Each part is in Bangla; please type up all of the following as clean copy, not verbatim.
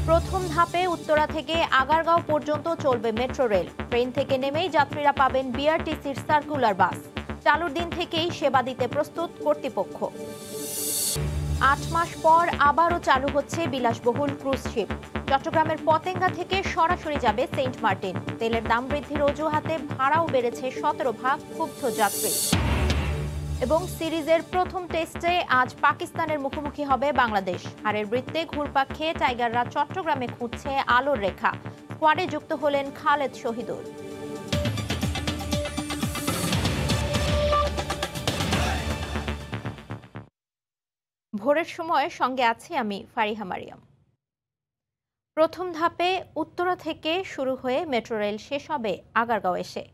প্রথম ধাপে উত্তরা থেকে আগারগাঁও পর্যন্ত চলবে মেট্রো রেল। ট্রেন থেকে নেমেই যাত্রীরা পাবেন বিআরটিসির সার্কুলার বাস। চালুর দিন থেকেই সেবা দিতে প্রস্তুত কর্তৃপক্ষ। ৮ মাস পর আবারও চালু হচ্ছে বিলাসবহুল ক্রুজ শিপ। চট্টগ্রামের পতেঙ্গা থেকে সরাসরি যাবে সেন্ট মার্টিন। তেলের দাম বৃদ্ধির অজুহাতে ভাড়াও বেড়েছে ১৭ ভাগ, ক্ষুব্ধ যাত্রী। এবং সিরিজের প্রথম টেস্টে আজ পাকিস্তানের মুখোমুখি হবে বাংলাদেশ। হারের বৃত্তে ঘুরপাক খেয়ে টাইগাররা চট্টগ্রামে খুঁজছে আলোর রেখা। স্কোয়াডে যুক্ত হলেন খালেদ শহীদুল। ভোরের সময় সঙ্গে আছি আমি ফারিহা মারিয়াম। প্রথম ধাপে উত্তরা থেকে শুরু হয়ে মেট্রো রেল শেষ হবে আগারগাঁও এসে।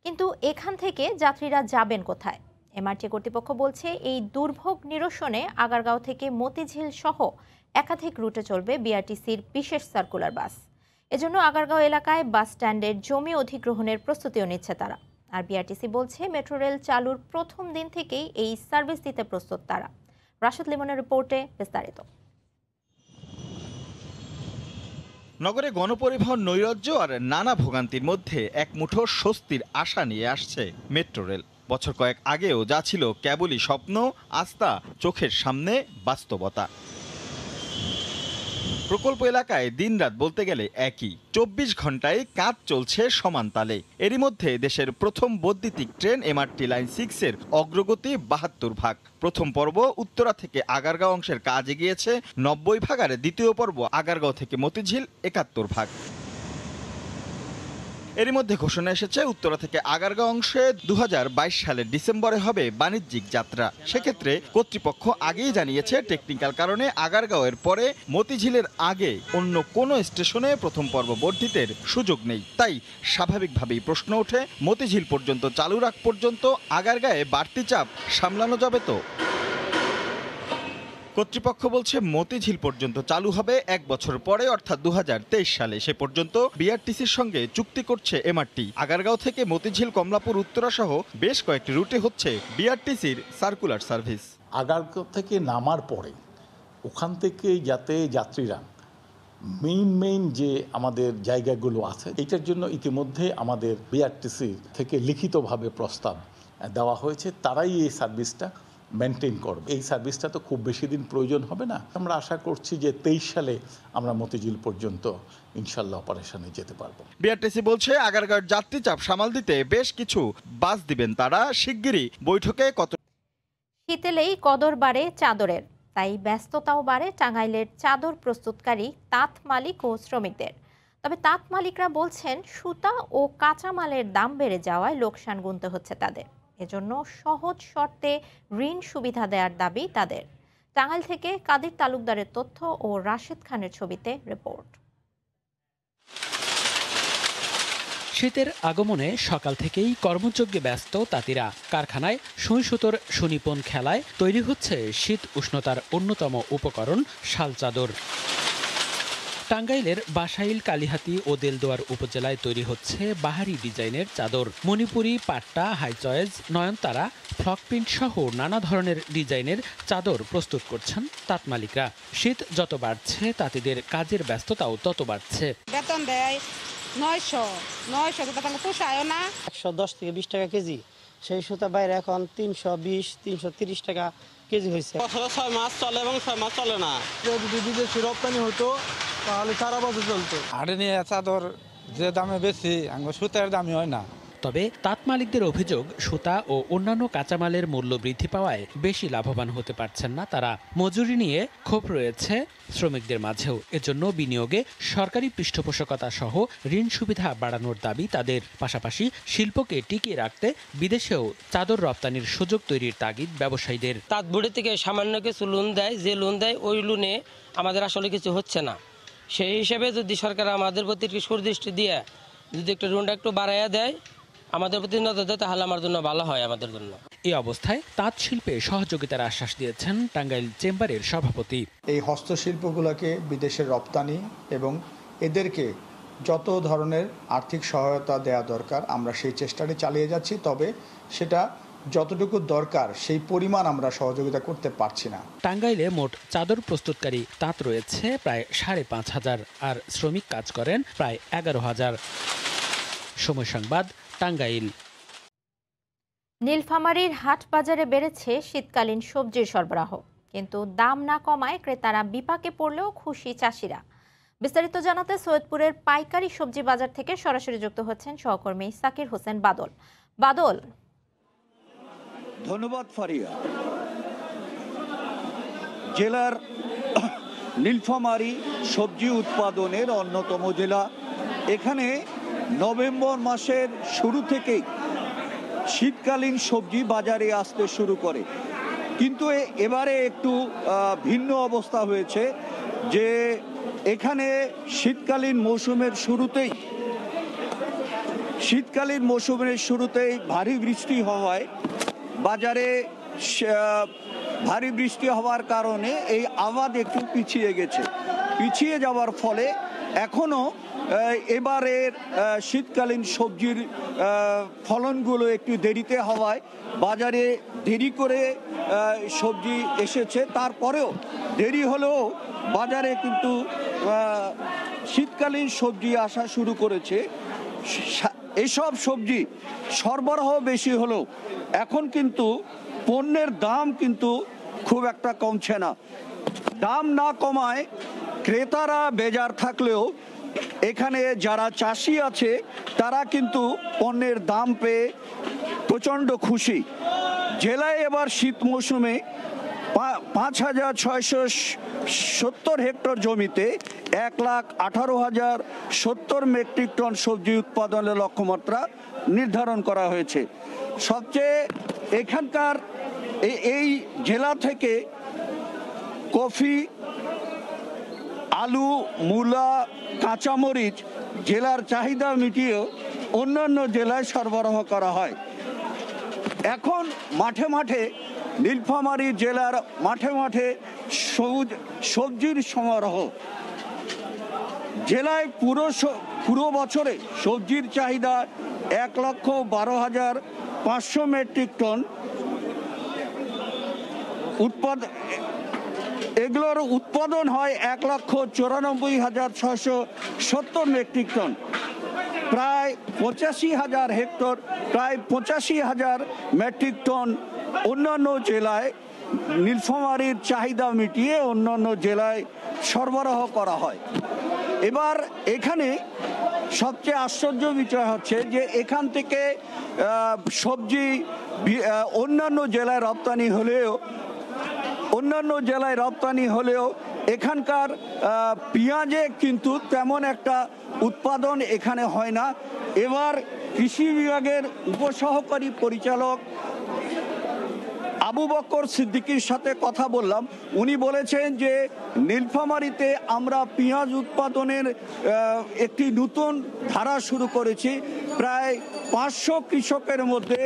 কিন্তু এখান থেকে যাত্রীরা যাবেন কোথায়? এমআরটি কর্তৃপক্ষ বলছে এই দুর্ভোগ নিরসনে আগারগাঁও থেকে মতিঝিল সহ একাধিক রুটে চলবে বিআরটিসির বিশেষ সার্কুলার বাস। এজন্য আগারগাঁও এলাকায় বাস স্ট্যান্ডের জমি অধিগ্রহণের প্রস্তুতিও নিচ্ছে তারা। আর বিআরটিসি বলছে মেট্রো রেল চালুর প্রথম দিন থেকেই এই সার্ভিস দিতে প্রস্তুত তারা। রাশেদ লিমনের রিপোর্টে বিস্তারিত। নগরে গণপরিবহন নৈরাজ্য আর নানা ভোগান্তির মধ্যে এক মুঠো স্বস্তির আশা নিয়ে আসছে মেট্রো রেল। বছর কয়েক আগেও যা ছিল কেবলই স্বপ্ন, আজ তা চোখের সামনে বাস্তবতা। প্রকল্প এলাকায় দিনরাত বলতে গেলে একই, ২৪ ঘন্টায় কাজ চলছে সমান তালে। এরই মধ্যে দেশের প্রথম বৈদ্যুতিক ট্রেন এমআরটি লাইন 6 এর অগ্রগতি ৭২ ভাগ। প্রথম পর্ব উত্তরা থেকে আগারগাঁও অংশের কাজ এগিয়েছে ৯০ ভাগ, আর দ্বিতীয় পর্ব আগারগাঁও থেকে মতিঝিল ৭১ ভাগ। এরই মধ্যে ঘোষণা এসেছে উত্তরা থেকে আগারগাঁও অংশে ২০২২ সালের ডিসেম্বরে হবে বাণিজ্যিক যাত্রা। সেক্ষেত্রে কর্তৃপক্ষ আগেই জানিয়েছে টেকনিক্যাল কারণে আগারগাঁওয়ের পরে মতিঝিলের আগে অন্য কোনো স্টেশনে প্রথম পর্ব বর্ধিতের সুযোগ নেই। তাই স্বাভাবিকভাবেই প্রশ্ন ওঠে, মতিঝিল পর্যন্ত চালুর আগ পর্যন্ত আগারগাঁয়ে বাড়তি চাপ সামলানো যাবে তো? কর্তৃপক্ষ বলছে মতিঝিল পর্যন্ত চালু হবে ১ বছর পরে, অর্থাৎ ২০২৩ সালে। সে পর্যন্ত বিআরটিসির সঙ্গে চুক্তি করছে এমআরটি। আগারগাঁও থেকে মতিঝিল, কমলাপুর, উত্তরা সহ বেশ কয়েকটি রুটে হচ্ছে বিআরটিসির সার্কুলার সার্ভিস। আগারগাঁও থেকে নামার পরে ওখান থেকে যাতে যাত্রীরা মেইন যে আমাদের জায়গাগুলো আছে, এটার জন্য ইতিমধ্যে আমাদের বিআরটিসি থেকে লিখিতভাবে প্রস্তাব দেওয়া হয়েছে। তারাই এই সার্ভিসটা মেনটেন করবে। এই সার্ভিসটা তো খুব বেশি দিন প্রয়োজন হবে না। আমরা আশা করছি যে ২৩ সালে আমরা মতিঝিল পর্যন্ত ইনশাল্লাহ অপারেশনে যেতে পারবো। বিআরটিসি বলছে আগারগাঁওয়ের যাত্রী চাপ সামাল দিতে বেশ কিছু বাস দিবেন তারা। শিগগিরই বৈঠকে শীতেলেই কদর বাড়ে চাদরের, তাই ব্যস্ততাও বাড়ে টাঙ্গাইলের চাদর প্রস্তুতকারী তাঁত মালিক ও শ্রমিকদের। তবে তাঁত মালিকরা বলছেন সুতা ও কাঁচামালের দাম বেড়ে যাওয়ায় লোকসান গুনতে হচ্ছে তাদের। এজন্য সহজ শর্তে ঋণ সুবিধা দেওয়ার দাবি তাদের। টাঙ্গাইল থেকে কাদির তালুকদারের তথ্য ও রাশেদ খানের ছবিতে রিপোর্ট। শীতের আগমনে সকাল থেকেই কর্মযজ্ঞে ব্যস্ত তাঁতিরা। কারখানায় সুই সুতোর সুনিপুণ খেলায় তৈরি হচ্ছে শীত উষ্ণতার অন্যতম উপকরণ শাল চাদর। টাঙ্গাইলের বাসাইল, কালিহাতী ও দেলদুয়ার উপজেলায় তৈরি হচ্ছে বাহারি ডিজাইনের চাদর। মণিপুরি, পাট্টা, হাই চয়েস, নয়নতারা, ফ্লক প্রিন্ট সহ নানা ধরনের ডিজাইনের চাদর প্রস্তুত করছেন তাঁত মালিকরা। শীত যত বাড়ছে তাঁতিদের কাজের ব্যস্ততাও তত বাড়ছে। বেতন দেয় ৯০০ টাকা, পোষায় না। ১১০ থেকে ২০ টাকা কেজি, সেই সুতা বাইরে এখন ৩২০-৩৩০ টাকা কেজি হয়েছে। ৬ মাস চলে এবং ৬ মাস চলে না। যদি বিদেশি রপ্তানি হতো তাহলে সারা বছর চলতো। আড়ে নিয়ে চাদর যে দামে বেশি, সুতার দামই হয় না। তবে তাঁত মালিকদের অভিযোগ, সুতা ও অন্যান্য কাঁচামালের মূল্য বৃদ্ধি পাওয়ায় বেশি লাভবান হতে পারছেন না তারা। মজুরি নিয়ে ক্ষোভ রয়েছে শ্রমিকদের মাঝেও। এজন্য বিনিয়োগে সরকারি পৃষ্ঠপোষকতা সহ ঋণ সুবিধা বাড়ানোর দাবি তাদের। পাশাপাশি শিল্পকে টিকিয়ে রাখতে বিদেশেও চাদর রপ্তানির সুযোগ তৈরির তাগিদ ব্যবসায়ীদের। তাঁত বুড়ি থেকে সামান্য কিছু লোন দেয়, যে লোন দেয় ওই লোনে আমাদের আসলে কিছু হচ্ছে না। সেই হিসেবে যদি সরকার আমাদের প্রতি একটু সুদৃষ্টি দিয়ে যদি একটু ঋণটা একটু বাড়াইয়া দেয়, আমাদের প্রতি নজর দেয়, তাহলে আমার জন্য ভালো হয় আমাদের জন্য। এই অবস্থায় তাঁত শিল্পে সহযোগিতার আশ্বাস দিয়েছেন টাঙ্গাইল চেম্বারের সভাপতি। এই হস্তশিল্পগুলোকে বিদেশে রপ্তানি এবং এদেরকে যত ধরনের আর্থিক সহায়তা দেওয়া দরকার আমরা সেই চেষ্টাটি চালিয়ে যাচ্ছি। তবে সেটা যতটুকু দরকার সেই পরিমাণ আমরা সহযোগিতা করতে পারছি না। টাঙ্গাইলে মোট চাদর প্রস্তুতকারী তাঁত রয়েছে প্রায় 5,500 আর শ্রমিক কাজ করেন প্রায় 11,000। সময় সংবাদ, টাঙ্গাইল। নীলফামারীর হাট বাজারে বেড়েছে শীতকালীন সবজির সরবরাহ, কিন্তু দাম না কমায় ক্রেতারা বিপাকে পড়লেও খুশি চাষিরা। বিস্তারিত জানাতে সৈয়দপুরের পাইকারি সবজি বাজার থেকে সরাসরি যুক্ত হচ্ছেন সহকর্মী সাকির হোসেন বাদল। বাদল। ধন্যবাদ ফারিয়া। জেলার নীলফামারী সবজি উৎপাদনের অন্যতম জেলা। এখানে নভেম্বর মাসের শুরু থেকেই শীতকালীন সবজি বাজারে আসতে শুরু করে, কিন্তু এবারে একটু ভিন্ন অবস্থা হয়েছে যে এখানে শীতকালীন মৌসুমের শুরুতেই ভারী বৃষ্টি হওয়ায় বাজারে ভারী বৃষ্টি হওয়ার কারণে এই আবাদ একটু পিছিয়ে যাওয়ার ফলে এখনো এবারের শীতকালীন সবজির ফলনগুলো একটু দেরিতে হওয়ায় বাজারে দেরি করে সবজি এসেছে। তারপরেও দেরি হলেও বাজারে কিন্তু শীতকালীন সবজি আসা শুরু করেছে। এসব সবজি সরবরাহ বেশি হলেও এখন কিন্তু পণ্যের দাম কিন্তু খুব একটা কমছে না। দাম না কমায় ক্রেতারা বেজার থাকলেও এখানে যারা চাষি আছে তারা কিন্তু পণ্যের দাম পেয়ে প্রচণ্ড খুশি। জেলায় এবার শীত মৌসুমে 5,670 হেক্টর জমিতে 1,18,070 মেট্রিক টন সবজি উৎপাদনের লক্ষ্যমাত্রা নির্ধারণ করা হয়েছে। সবচেয়ে এখানকার এই জেলা থেকে কফি, আলু, মূলা, কাঁচামরিচ জেলার চাহিদা মিটিয়েও অন্যান্য জেলায় সরবরাহ করা হয়। এখন মাঠে নীলফামারী জেলার মাঠে সবজির সমারোহ। জেলায় পুরো বছরে সবজির চাহিদা 1,12,500 মেট্রিক টন এগুলোর উৎপাদন হয় 1,94,670 মেট্রিক টন। প্রায় 85,000 হেক্টর, প্রায় 85,000 মেট্রিক টন অন্যান্য জেলায় নীলফামারীর চাহিদা মিটিয়ে অন্যান্য জেলায় সরবরাহ করা হয়। এবার এখানে সবচেয়ে আশ্চর্য বিষয় হচ্ছে যে এখান থেকে সবজি অন্যান্য জেলায় রপ্তানি হলেও এখানকার পেঁয়াজে কিন্তু তেমন একটা উৎপাদন এখানে হয় না। এবার কৃষি বিভাগের উপসহকারী পরিচালক আবু বকর সিদ্দিকীর সাথে কথা বললাম। উনি বলেছেন যে নীলফামারীতে আমরা পেঁয়াজ উৎপাদনের একটি নতুন ধারা শুরু করেছি। প্রায় 500 কৃষকের মধ্যে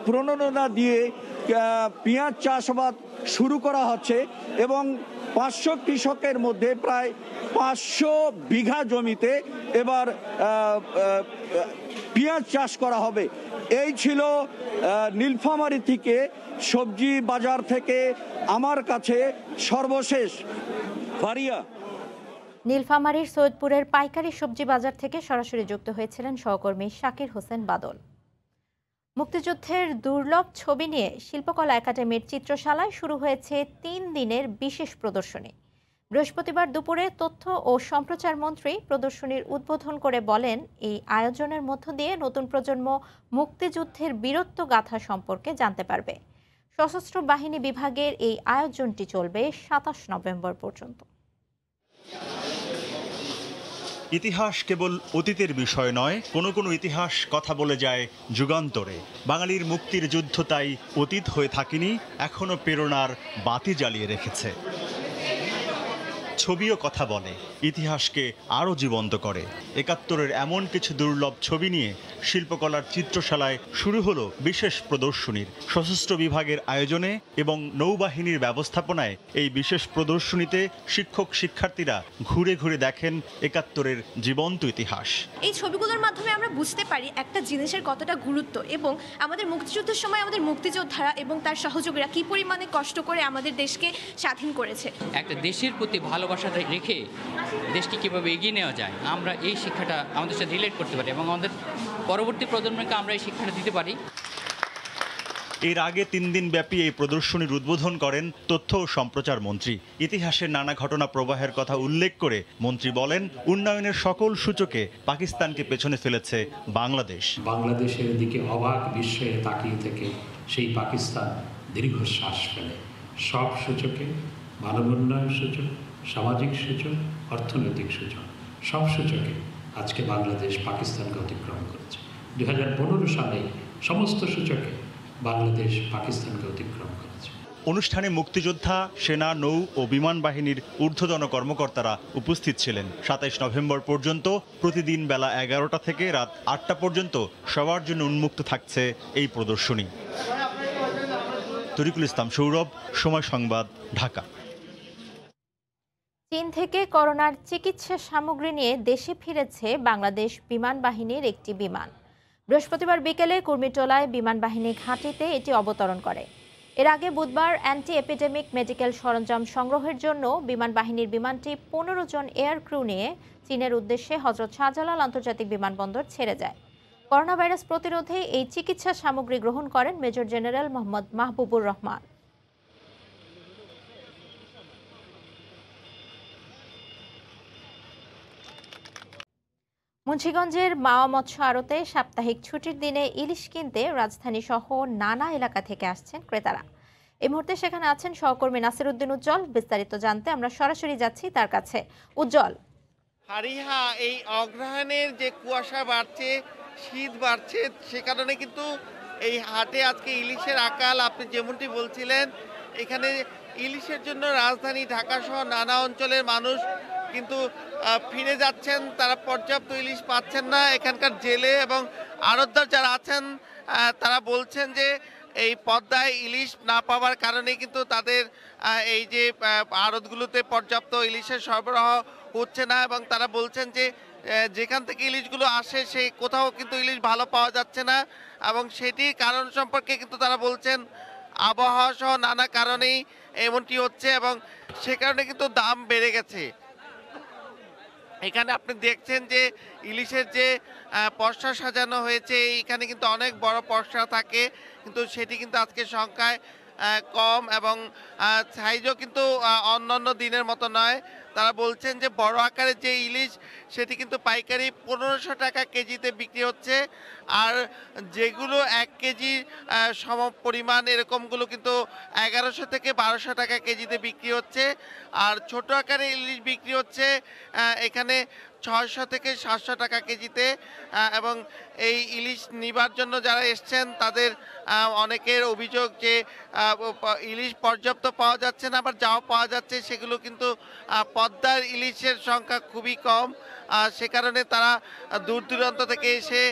প্রণোদনা দিয়ে পেঁয়াজ চাষাবাদ শুরু করা হচ্ছে এবং 500 কৃষকের মধ্যে প্রায় 500 বিঘা জমিতে এবার পেঁয়াজ চাষ করা হবে। এই ছিল নীলফামারী থেকে সবজি বাজার থেকে আমার কাছে সর্বশেষ ফারিয়া। নীলফামারীর সৈয়দপুরের পাইকারি সবজি বাজার থেকে সরাসরি যুক্ত হয়েছিলেন সহকর্মী সাকির হোসেন বাদল। মুক্তিযুদ্ধের দুর্লভ ছবি নিয়ে শিল্পকলা একাডেমির চিত্রশালায় শুরু হয়েছে 3 দিনের বিশেষ প্রদর্শনী। বৃহস্পতিবার দুপুরে তথ্য ও সম্প্রচার মন্ত্রী প্রদর্শনীর উদ্বোধন করে বলেন, এই আয়োজনের মধ্য দিয়ে নতুন প্রজন্ম মুক্তিযুদ্ধের বীরত্ব গাথা সম্পর্কে জানতে পারবে। সশস্ত্র বাহিনী বিভাগের এই আয়োজনটি চলবে 27 নভেম্বর পর্যন্ত। ইতিহাস কেবল অতীতের বিষয় নয়, কোনো কোনো ইতিহাস কথা বলে যায় যুগান্তরে। বাঙালির মুক্তির যুদ্ধ তাই অতীত হয়ে থাকেনি, এখনো প্রেরণার বাতি জ্বালিয়ে রেখেছে। ছবিও কথা বলে, ইতিহাসকে আরও জীবন্ত করে। ৭১-এর এমন কিছু দুর্লভ ছবি নিয়ে শিল্পকলার চিত্রশালায় শুরু হলো বিশেষ প্রদর্শনীর সশস্ত্র বিভাগের আয়োজনে এবং নৌবাহিনীর ব্যবস্থাপনায়। এই বিশেষ প্রদর্শনীতে শিক্ষক শিক্ষার্থীরা ঘুরে ঘুরে দেখেন ৭১-এর জীবন্ত ইতিহাস। এই ছবিগুলোর মাধ্যমে আমরা বুঝতে পারি একটা জিনিসের কতটা গুরুত্ব এবং আমাদের মুক্তিযুদ্ধের সময় আমাদের মুক্তিযোদ্ধারা এবং তার সহযোগীরা কি পরিমাণে কষ্ট করে আমাদের দেশকে স্বাধীন করেছে। একটা দেশের প্রতি ভালোবাসা রেখে দেশকে কীভাবে এগিয়ে নেওয়া যায়, আমরা এই শিক্ষাটা আমাদের সাথে রিলেট করতে পারি এবং আমাদের পরবর্তী প্রজন্মকে আমরা এই শিক্ষাটা দিতে পারি। এর আগে ৩ দিন ব্যাপী এই প্রদর্শনীর উদ্বোধন করেন তথ্য ও সম্প্রচার মন্ত্রী। ইতিহাসের নানা ঘটনা প্রবাহের কথা উল্লেখ করে মন্ত্রী বলেন, উন্নয়নের সকল সূচকে পাকিস্তানকে পেছনে ফেলেছে বাংলাদেশ। বাংলাদেশের দিকে অবাক বিস্ময়ে তাকিয়ে থেকে সেই পাকিস্তান দীর্ঘশ্বাস ফেলে। সব সূচকে, মানব উন্নয়ন সূচক, সামাজিক সূচক, অর্থনৈতিক সূচক, সব সূচকে আজকে বাংলাদেশ পাকিস্তানকে অতিক্রম করেছে। 2015 সালে সমস্ত সূচকে বাংলাদেশ পাকিস্তানকে অতিক্রম করেছে। অনুষ্ঠানে মুক্তিযোদ্ধা, সেনা, নৌ ও বিমান বাহিনীর ঊর্ধ্বতন কর্মকর্তারা উপস্থিত ছিলেন। ২৭ নভেম্বর পর্যন্ত প্রতিদিন বেলা ১১টা থেকে রাত ৮টা পর্যন্ত সবার জন্য উন্মুক্ত থাকছে এই প্রদর্শনী। তরিকুল ইসলাম সৌরভ, সময় সংবাদ, ঢাকা। চীন থেকে করোনার চিকিৎসা সামগ্রী নিয়ে দেশে ফিরেছে বাংলাদেশ বিমান বাহিনীর একটি বিমান। বৃহস্পতিবার বিকেলে কুর্মিটোলায় বিমান বাহিনী ঘাঁটিতে এটি অবতরণ করে। এর আগে বুধবার অ্যান্টি এপিডেমিক মেডিকেল সরঞ্জাম সংগ্রহের জন্য বিমান বাহিনীর বিমানটি ১৫ জন এয়ার ক্রু নিয়ে চীনের উদ্দেশ্যে হযরত শাহজালাল আন্তর্জাতিক বিমানবন্দর ছেড়ে যায়। করোনা ভাইরাস প্রতিরোধে এই চিকিৎসা সামগ্রী গ্রহণ করেন মেজর জেনারেল মোহাম্মদ মাহবুবুর রহমান। মুন্সিগঞ্জের মাওয়া মৎস্য আড়তে সাপ্তাহিক ছুটির দিনে ইলিশ কিনতে রাজধানী সহ নানা এলাকা থেকে আসছেন ক্রেতারা। এই মুহূর্তে সেখানে আছেন সহকর্মী নাসির উদ্দিন উজ্জ্বল। বিস্তারিত জানতে আমরা সরাসরি যাচ্ছি তার কাছে। উজ্জ্বল, হারিহা এই অগ্রহায়ণের যে কুয়াশা বাড়ছে, শীত বাড়ছে, সে কারণে কিন্তু এই হাটে আজকে ইলিশের আকাল। আপনি যেমনটি বলছিলেন, এখানে ইলিশের জন্য রাজধানী ঢাকা সহ নানা অঞ্চলের মানুষ কিন্তু ফিরে যাচ্ছেন। তারা পর্যাপ্ত ইলিশ পাচ্ছেন না। এখানকার জেলে এবং আড়তদার যারা আছেন তারা বলছেন যে এই পদ্মায় ইলিশ না পাওয়ার কারণে কিন্তু তাদের এই যে আড়তগুলোতে পর্যাপ্ত ইলিশের সরবরাহ হচ্ছে না এবং তারা বলছেন যে যেখান থেকে ইলিশগুলো আসে সেই কোথাও কিন্তু ইলিশ ভালো পাওয়া যাচ্ছে না এবং সেটির কারণ সম্পর্কে কিন্তু তারা বলছেন আবহাওয়া সহ নানা কারণেই এমনটি হচ্ছে এবং সে কারণে কিন্তু দাম বেড়ে গেছে। এখানে আপনি দেখছেন যে ইলিশের যে পসরা সাজানো হয়েছে, এখানে কিন্তু অনেক বড় পসরা থাকে, কিন্তু সেটি কিন্তু আজকে সংখ্যায় কম এবং সাইজও কিন্তু অন্যান্য দিনের মতো নয়। তারা বলছেন যে বড় আকারের যে ইলিশ সেটি কিন্তু পাইকারি ১৫০০ টাকা কেজিতে বিক্রি হচ্ছে, আর যেগুলো ১ কেজি সম পরিমাণ এরকমগুলো কিন্তু ১১০০ থেকে ১২০০ টাকা কেজিতে বিক্রি হচ্ছে, আর ছোট আকারের ইলিশ বিক্রি হচ্ছে এখানে ৬০০ থেকে ৭০০ টাকা কেজিতে। এবং এই ইলিশ নিবার জন্য যারা এসছেন তাদের অনেকের অভিযোগ যে ইলিশ পর্যাপ্ত পাওয়া যাচ্ছে না, আবার যাও পাওয়া যাচ্ছে সেগুলো কিন্তু পদ্মার ইলিশের সংখ্যা খুবই কম। সে কারণে তারা দূর দূরান্ত থেকে এসে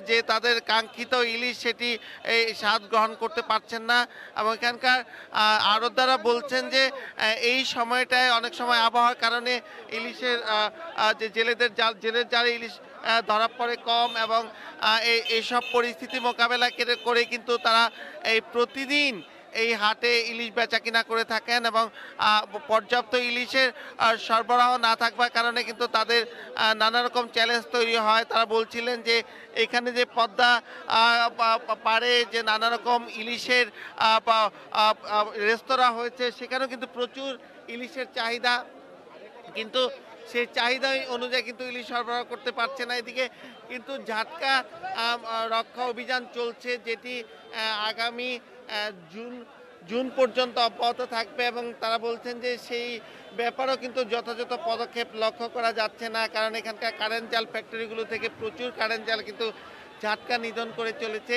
যে তাদের কাঙ্ক্ষিত ইলিশ সেটি এই স্বাদ গ্রহণ করতে পারছেন না এবং এখানকার আড়তদাররা বলছেন যে এই সময়টায় অনেক সময় আবহাওয়ার কারণে ইলিশের যে জেলের জালে ইলিশ ধরা পড়ে কম এবং এইসব পরিস্থিতি মোকাবেলা করে কিন্তু তারা এই প্রতিদিন এই হাটে ইলিশ বেচা কিনা করে থাকেন এবং পর্যাপ্ত ইলিশের সরবরাহ না থাকবার কারণে কিন্তু তাদের নানা রকম চ্যালেঞ্জ তৈরি হয়। তারা বলছিলেন যে এখানে যে পদ্মা পাড়ে যে নানা রকম ইলিশের রেস্তোরাঁ হয়েছে, সেখানেও কিন্তু প্রচুর ইলিশের চাহিদা, কিন্তু সেই চাহিদা অনুযায়ী কিন্তু ইলিশ সরবরাহ করতে পারছে না। এদিকে কিন্তু ঝাটকা রক্ষা অভিযান চলছে, যেটি আগামী জুন পর্যন্ত অব্যাহত থাকবে এবং তারা বলছেন যে সেই ব্যাপারেও কিন্তু যথাযথ পদক্ষেপ লক্ষ্য করা যাচ্ছে না, কারণ এখানকার কারেন্ট জাল ফ্যাক্টরিগুলো থেকে প্রচুর কারেন্ট জাল কিন্তু ঝাটকা নিধন করে চলেছে।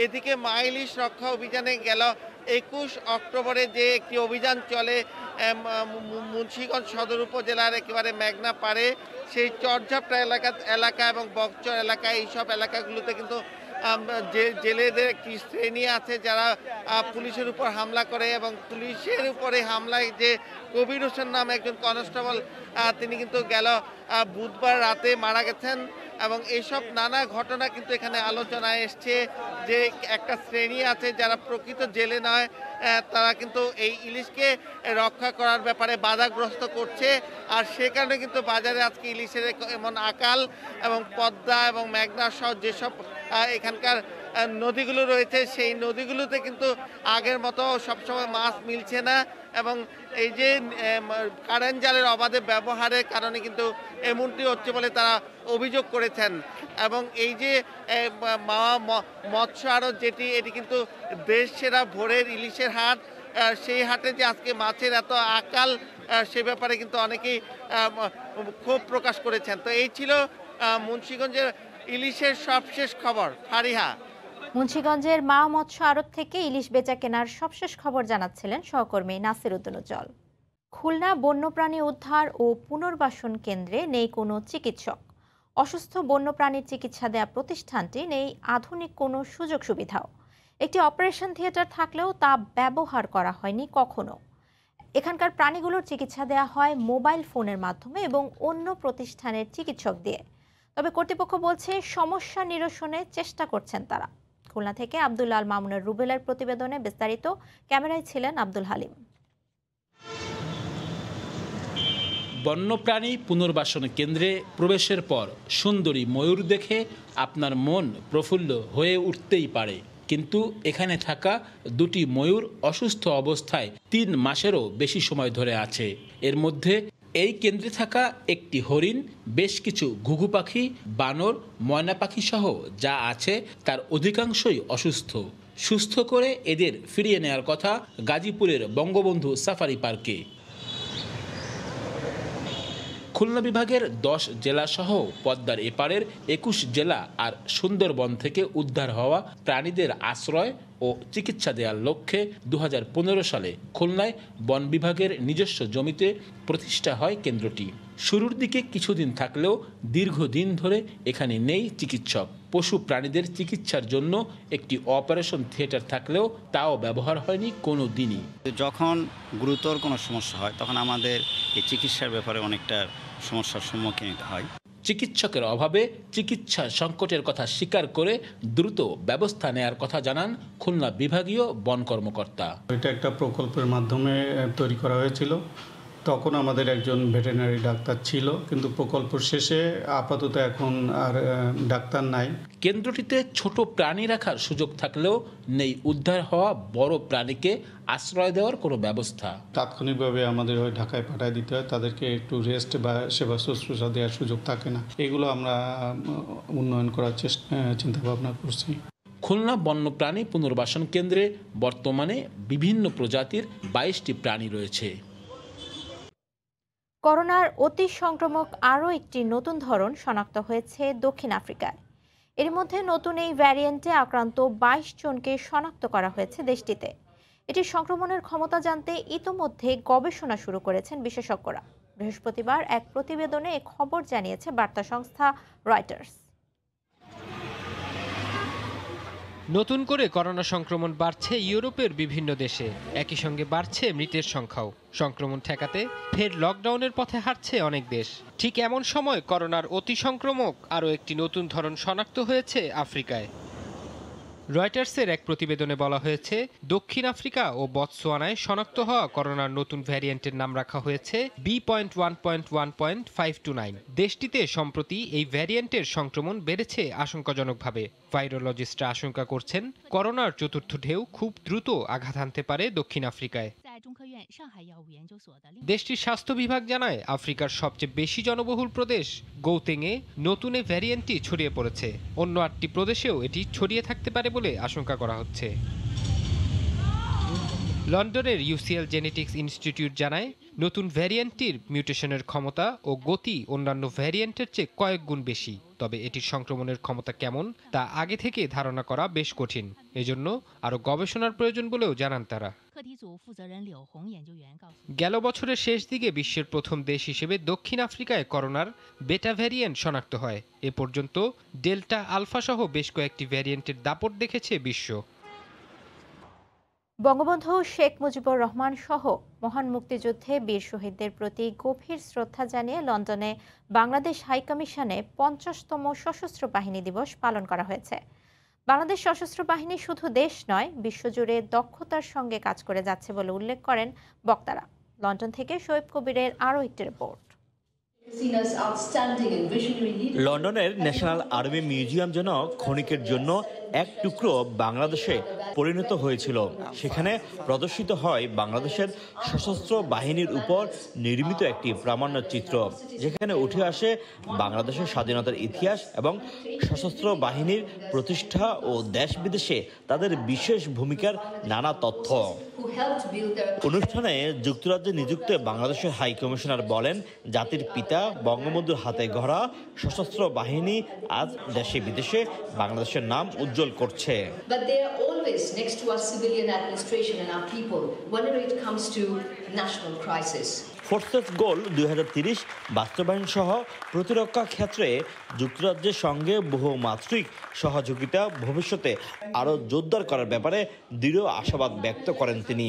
এদিকে মা ইলিশ রক্ষা অভিযানে গেল 21 অক্টোবরে যে একটি অভিযান চলে মুন্সিগঞ্জ সদর উপজেলার একেবারে মেঘনা পাড়ে, সেই চরঝাপটা এলাকা এবং বকচর এলাকা, এইসব এলাকাগুলোতে কিন্তু জেলেদের একটি শ্রেণী আছে যারা পুলিশের উপর হামলা করে, এবং পুলিশের উপরে হামলায় যে কবির হোসেন নামে একজন কনস্টেবল তিনি কিন্তু গেল বুধবার রাতে মারা গেছেন। এবং এইসব নানা ঘটনা কিন্তু এখানে আলোচনায় এসছে যে একটা শ্রেণী আছে যারা প্রকৃত জেলে নয়, তারা কিন্তু এই ইলিশকে রক্ষা করার ব্যাপারে বাধাগ্রস্ত করছে। আর সে কারণে কিন্তু বাজারে আজকে ইলিশের এমন আকাল, এবং পদ্মা এবং মেঘনা সহ যেসব এখানকার নদীগুলো রয়েছে সেই নদীগুলোতে কিন্তু আগের মতো সবসময় মাছ মিলছে না, এবং এই যে কারেন্ট জালের অবাধে ব্যবহারের কারণে কিন্তু এমনটি হচ্ছে বলে তারা অভিযোগ করেছেন। এবং এই যে মৎস্য আড়ত যেটি, এটি কিন্তু দেশ সেরা ভোরের ইলিশের হাট, সেই হাটে যে আজকে মাছের এত আকাল সে ব্যাপারে কিন্তু অনেকেই ক্ষোভ প্রকাশ করেছেন। তো এই ছিল মুন্সিগঞ্জের ইলিশের সবশেষ খবর। ফারিহা। মুন্সিগঞ্জের মা মৎস্য আড়ত থেকে ইলিশ বেচা কেনার সবশেষ খবর জানাচ্ছিলেন সহকর্মী নাসির উদ্দিন উজ্জ্বল। খুলনা বন্যপ্রাণী উদ্ধার ও পুনর্বাসন কেন্দ্রে নেই কোনো চিকিৎসক। অসুস্থ বন্যপ্রাণীর চিকিৎসা দেয়া প্রতিষ্ঠানটি নেই আধুনিক কোনো সুযোগ সুবিধাও। একটি অপারেশন থিয়েটার থাকলেও তা ব্যবহার করা হয়নি কখনো। এখানকার প্রাণীগুলোর চিকিৎসা দেয়া হয় মোবাইল ফোনের মাধ্যমে এবং অন্য প্রতিষ্ঠানের চিকিৎসক দিয়ে। তবে কর্তৃপক্ষ বলছে সমস্যা নিরসনে চেষ্টা করছেন তারা। খুলনা থেকে আব্দুল মামুনের রুবেলের প্রতিবেদনে বিস্তারিত, ক্যামেরায় ছিলেন আব্দুল হালিম। বন্যপ্রাণী পুনর্বাসন কেন্দ্রে প্রবেশের পর সুন্দরী ময়ূর দেখে আপনার মন প্রফুল্ল হয়ে উঠতেই পারে, কিন্তু এখানে থাকা দুটি ময়ূর অসুস্থ অবস্থায় 3 মাসেরও বেশি সময় ধরে আছে। এর মধ্যে এই কেন্দ্রে থাকা একটি হরিণ, বেশ কিছু ঘুঘু পাখি, বানর, ময়না পাখি সহ যা আছে তার অধিকাংশই অসুস্থ। সুস্থ করে এদের ফিরিয়ে নেওয়ার কথা গাজীপুরের বঙ্গবন্ধু সাফারি পার্কে। খুলনা বিভাগের 10 জেলাসহ পদ্মার এপারের 21 জেলা আর সুন্দরবন থেকে উদ্ধার হওয়া প্রাণীদের আশ্রয় ও চিকিৎসা দেওয়ার লক্ষ্যে 2015 সালে খুলনায় বন বিভাগের নিজস্ব জমিতে প্রতিষ্ঠা হয় কেন্দ্রটি। শুরুর দিকে কিছুদিন থাকলেও দীর্ঘদিন ধরে এখানে নেই চিকিৎসক। পশু প্রাণীদের চিকিৎসার জন্য একটি অপারেশন থিয়েটার থাকলেও তাও ব্যবহার হয়নি কোনো দিনই। যখন গুরুতর কোনো সমস্যা হয় তখন আমাদের এই চিকিৎসার ব্যাপারে অনেকটা সমস্যার সম্মুখীন হয়। চিকিৎসকের অভাবে চিকিৎসা সংকটের কথা স্বীকার করে দ্রুত ব্যবস্থা নেয়ার কথা জানান খুলনা বিভাগীয় বন কর্মকর্তা। এটা একটা প্রকল্পের মাধ্যমে তৈরি করা হয়েছিল। তখন আমাদের একজন ভেটেরিনারি ডাক্তার ছিল, কিন্তু প্রকল্প শেষে আপাতত এখন আর ডাক্তার নাই। কেন্দ্রটিতে ছোট প্রাণী রাখার সুযোগ থাকলেও নেই উদ্ধার হওয়া বড় প্রাণীকে আশ্রয় দেওয়ার কোনো ব্যবস্থা। তাৎক্ষণিকভাবে আমাদের ওই ঢাকায় পাঠিয়ে দিতে হয়, তাদেরকে একটু রেস্ট বা সেবা শুশ্রূষা দেওয়ার সুযোগ থাকে না। এগুলো আমরা উন্নয়ন করার চিন্তা ভাবনা করছি। খুলনা বন্যপ্রাণী পুনর্বাসন কেন্দ্রে বর্তমানে বিভিন্ন প্রজাতির 22টি প্রাণী রয়েছে। করোনার অতি সংক্রামক আরও একটি নতুন ধরন শনাক্ত হয়েছে দক্ষিণ আফ্রিকায়। এর মধ্যে নতুন এই ভ্যারিয়েন্টে আক্রান্ত 22 জনকে শনাক্ত করা হয়েছে দেশটিতে। এটি সংক্রমণের ক্ষমতা জানতে ইতোমধ্যে গবেষণা শুরু করেছেন বিশেষজ্ঞরা। বৃহস্পতিবার এক প্রতিবেদনে এ খবর জানিয়েছে বার্তা সংস্থা রয়টার্স। নতুন করে করোনা সংক্রমণ বাড়ছে ইউরোপের বিভিন্ন দেশে, একই সঙ্গে বাড়ছে মৃতের সংখ্যাও। সংক্রমণ ঠেকাতে ফের লকডাউনের পথে হাঁটছে অনেক দেশ। ঠিক এমন সময় করোনার অতি সংক্রামক আরও একটি নতুন ধরন শনাক্ত হয়েছে আফ্রিকায়। রয়টার্সের এক প্রতিবেদনে বলা হয়েছে, দক্ষিণ আফ্রিকা ও বতসোয়ানায় শনাক্ত হওয়া করোনার নতুন ভ্যারিয়েন্টের নাম রাখা হয়েছে B.1.1.529। দেশটিতে সম্প্রতি এই ভ্যারিয়েন্টের সংক্রমণ বেড়েছে আশঙ্কাজনকভাবে। ভাইরোলজিস্টরা আশঙ্কা করছেন করোনার চতুর্থ ঢেউ খুব দ্রুত আঘাত হানতে পারে দক্ষিণ আফ্রিকায়। দেশটির স্বাস্থ্য বিভাগ জানায়, আফ্রিকার সবচেয়ে বেশি জনবহুল প্রদেশ গৌতেংয়ে নতুন এই ভ্যারিয়েন্টটি ছড়িয়ে পড়েছে। অন্য 8টি প্রদেশেও এটি ছড়িয়ে থাকতে পারে বলে আশঙ্কা করা হচ্ছে। লন্ডনের UCL জেনেটিক্স ইনস্টিটিউট জানায়, নতুন ভ্যারিয়েন্টটির মিউটেশনের ক্ষমতা ও গতি অন্যান্য ভ্যারিয়েন্টের চেয়ে কয়েক গুণ বেশি। তবে এটির সংক্রমণের ক্ষমতা কেমন তা আগে থেকে ধারণা করা বেশ কঠিন। এজন্য আরও গবেষণার প্রয়োজন বলেও জানান তারা। গেল বছরের শেষ দিকে বিশ্বের প্রথম দেশ হিসেবে দক্ষিণ আফ্রিকায় করোনার বেটা ভ্যারিয়েন্ট শনাক্ত হয়। এ পর্যন্ত ডেল্টা আলফা সহ বেশ কয়েকটি ভ্যারিয়েন্টের দাপট দেখেছে বিশ্ব। বঙ্গবন্ধু শেখ মুজিবুর রহমান সহ মহান মুক্তিযুদ্ধে বীর শহীদদের প্রতি গভীর শ্রদ্ধা জানিয়ে লন্ডনে বাংলাদেশ হাইকমিশনে 50তম সশস্ত্র বাহিনী দিবস পালন করা হয়েছে। বাংলাদেশ সশস্ত্র বাহিনী শুধু দেশ নয়, বিশ্বজুড়ে দক্ষতার সঙ্গে কাজ করে যাচ্ছে বলে উল্লেখ করেন বক্তারা। লন্ডন থেকে শোয়েব কবিরের আরও একটি রিপোর্ট। লন্ডনের ন্যাশনাল আর্মি মিউজিয়াম যেন ক্ষণিকের জন্য এক টুকরো বাংলাদেশে পরিণত হয়েছিল। সেখানে প্রদর্শিত হয় বাংলাদেশের সশস্ত্র বাহিনীর উপর নির্মিত একটি প্রামাণ্য চিত্র, যেখানে উঠে আসে বাংলাদেশের স্বাধীনতার ইতিহাস এবং সশস্ত্র বাহিনীর প্রতিষ্ঠা ও দেশ বিদেশে তাদের বিশেষ ভূমিকার নানা তথ্য। অনুষ্ঠানে যুক্তরাজ্যে নিযুক্ত বাংলাদেশের হাই কমিশনার বলেন, জাতির পিতা বঙ্গবন্ধুর হাতে গড়া সশস্ত্র বাহিনী আজ দেশে বিদেশে বাংলাদেশের নাম উজ্জ্বল করছে। ফোর্সেস গোল 2030 বাস্তবায়ন সহ প্রতিরক্ষা ক্ষেত্রে যুক্তরাজ্যের সঙ্গে বহুমাত্রিক সহযোগিতা ভবিষ্যতে আরও জোরদার করার ব্যাপারে দৃঢ় আশাবাদ ব্যক্ত করেন তিনি।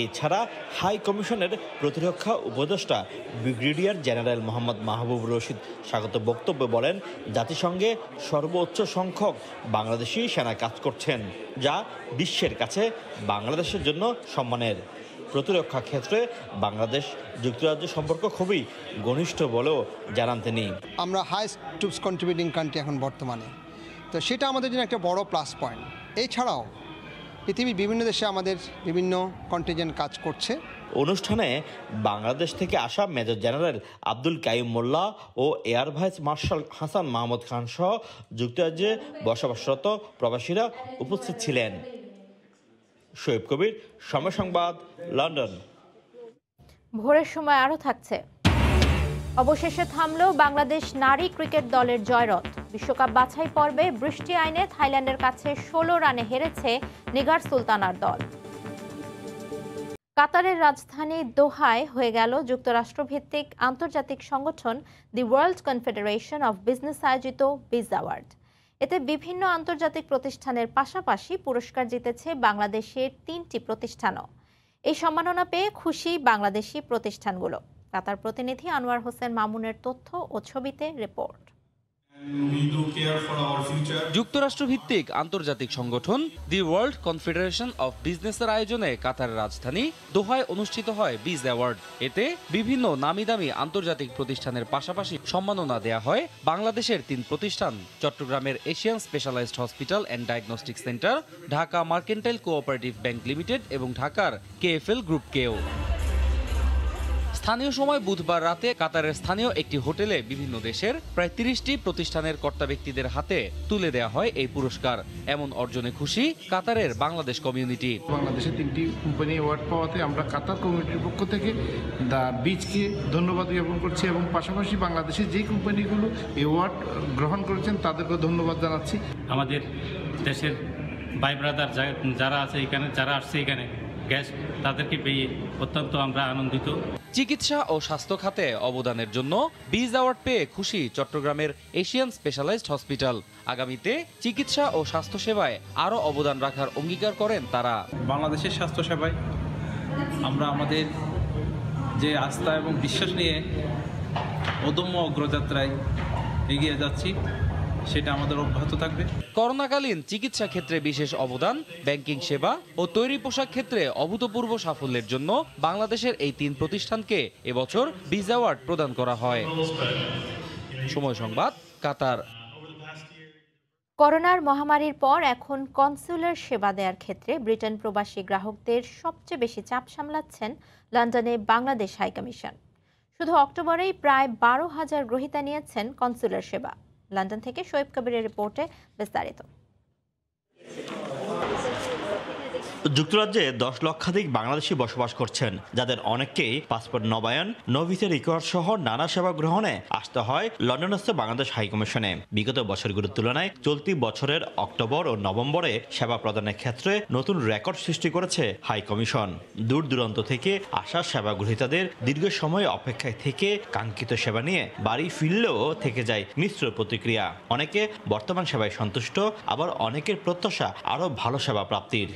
এছাড়া হাই কমিশনের প্রতিরক্ষা উপদেষ্টা ব্রিগেডিয়ার জেনারেল মোহাম্মদ মাহবুব রশিদ স্বাগত বক্তব্যে বলেন, জাতিসংঘে সর্বোচ্চ সংখ্যক বাংলাদেশি সেনা কাজ করছেন, যা বিশ্বের কাছে বাংলাদেশের জন্য সম্মানের। প্রতিরক্ষা ক্ষেত্রে বাংলাদেশ যুক্তরাজ্য সম্পর্ক খুবই ঘনিষ্ঠ বলেও জানান তিনি। আমরা হাইস্ট ট্রুপস কন্ট্রিবিউটিং কান্ট্রি এখন বর্তমানে, তো সেটা আমাদের জন্য একটা বড় প্লাস পয়েন্ট। এছাড়াও পৃথিবীর বিভিন্ন দেশে আমাদের বিভিন্ন কন্টিনজেন্ট কাজ করছে। অনুষ্ঠানে বাংলাদেশ থেকে আসা মেজর জেনারেল আব্দুল কাইম মোল্লা ও air vice marshal Hasan Mahmud Khan সহ যুক্তরাজ্যে বসবাসরত প্রবাসীরা উপস্থিত ছিলেন। শোয়েব কবির, সময় সংবাদ, লন্ডন। ভোরের সময় আরও থাকছে। অবশেষে থামল বাংলাদেশ নারী ক্রিকেট দলের জয়রথ। বিশ্বকাপ বাছাই পর্বে বৃষ্টি আইনে থাইল্যান্ডের কাছে 16 রানে হেরেছে নিগার সুলতানার দল। কাতারের রাজধানী দোহায় হয়ে গেল যুক্তরাষ্ট্রভিত্তিক আন্তর্জাতিক সংগঠন the world confederation of business আয়োজিত বিজ অ্যাওয়ার্ড। এতে বিভিন্ন আন্তর্জাতিক প্রতিষ্ঠানের পাশাপাশি পুরস্কার জিতেছে বাংলাদেশের 3টি প্রতিষ্ঠানও। এই সম্মাননা পেয়ে খুশি বাংলাদেশি প্রতিষ্ঠানগুলো। কাতার প্রতিনিধি আনোয়ার হোসেন মামুনের তথ্য ও ছবিতে রিপোর্ট। যুক্তরাষ্ট্রভিত্তিক আন্তর্জাতিক সংগঠন দি ওয়ার্ল্ড কনফেডারেশন অফ বিজনেসের আয়োজনে কাতারের রাজধানী দোহায় অনুষ্ঠিত হয় বিজ অ্যাওয়ার্ড। এতে বিভিন্ন নামি দামি আন্তর্জাতিক প্রতিষ্ঠানের পাশাপাশি সম্মাননা দেয়া হয় বাংলাদেশের 3 প্রতিষ্ঠান, চট্টগ্রামের Asian specialised hospital and diagnostic centre, Dhaka mercantile cooperative bank limited এবং ঢাকার কেএফএল গ্রুপকেও। স্থানীয় সময় বুধবার রাতে কাতারের স্থানীয় একটি হোটেলে বিভিন্ন দেশের প্রায় 30টি প্রতিষ্ঠানের কর্তা ব্যক্তিদের হাতে তুলে দেওয়া হয় এই পুরস্কার। এমন অর্জনে খুশি কাতারের বাংলাদেশ কমিউনিটি। বাংলাদেশে 3টি কোম্পানি অ্যাওয়ার্ড পাওয়াতে আমরা কাতার কমিউনিটির পক্ষ থেকে দ্য বিচকে ধন্যবাদ জ্ঞাপন করছি এবং পাশাপাশি বাংলাদেশের যে কোম্পানিগুলো অ্যাওয়ার্ড গ্রহণ করেছেন তাদেরকে ধন্যবাদ জানাচ্ছি। আমাদের দেশের ভাই ব্রাদার যারা আছে এখানে, যারা আসছে এখানে গেস্ট, তাদেরকে পেয়ে অত্যন্ত আমরা আনন্দিত। চিকিৎসা ও স্বাস্থ্য খাতে অবদানের জন্য বিজ অ্যাওয়ার্ড পেয়ে খুশি চট্টগ্রামের এশিয়ান স্পেশালাইজড হসপিটাল। আগামীতে চিকিৎসা ও স্বাস্থ্য সেবায় আরও অবদান রাখার অঙ্গীকার করেন তারা। বাংলাদেশের স্বাস্থ্য সেবায় আমরা আমাদের যে আস্থা এবং বিশ্বাস নিয়ে অদম্য অগ্রযাত্রায় এগিয়ে যাচ্ছি, সেটা আমাদের অব্যাহত থাকবে। করোনাকালীন চিকিৎসা ক্ষেত্রে বিশেষ অবদান, ব্যাংকিং সেবা ও তৈরি পোশাক ক্ষেত্রে অভূতপূর্ব সাফল্যের জন্য বাংলাদেশের এই 3 প্রতিষ্ঠানকে এবছর বিজ অ্যাওয়ার্ড প্রদান করা হয়। সময় সংবাদ, কাতার। করোনার মহামারীর পর এখন কনসুলার সেবা দেওয়ার ক্ষেত্রে ব্রিটেন প্রবাসী গ্রাহকদের সবচেয়ে বেশি চাপ সামলাচ্ছেন লন্ডনে বাংলাদেশ হাইকমিশন। শুধু অক্টোবরেই প্রায় 12,000 গ্রহীতা নিয়েছেন কনসুলার সেবা। লন্ডন থেকে শোয়েব কবিরের রিপোর্টে বিস্তারিত। যুক্তরাজ্যে 10 লক্ষাধিক বাংলাদেশি বসবাস করছেন, যাদের অনেককেই পাসপোর্ট নবায়ন, নো ভিসা রিকোয়ার্ড সহ নানা সেবা গ্রহণে আসতে হয় লন্ডনস্থ বাংলাদেশ হাইকমিশনে। বিগত বছরগুলোর তুলনায় চলতি বছরের অক্টোবর ও নভেম্বরে সেবা প্রদানের ক্ষেত্রে নতুন রেকর্ড সৃষ্টি করেছে হাইকমিশন। দূর দূরান্ত থেকে আসা সেবা গ্রহীতাদের দীর্ঘ সময় অপেক্ষায় থেকে কাঙ্ক্ষিত সেবা নিয়ে বাড়ি ফিরলেও থেকে যায় মিশ্র প্রতিক্রিয়া। অনেকে বর্তমান সেবায় সন্তুষ্ট, আবার অনেকের প্রত্যাশা আরও ভালো সেবা প্রাপ্তির।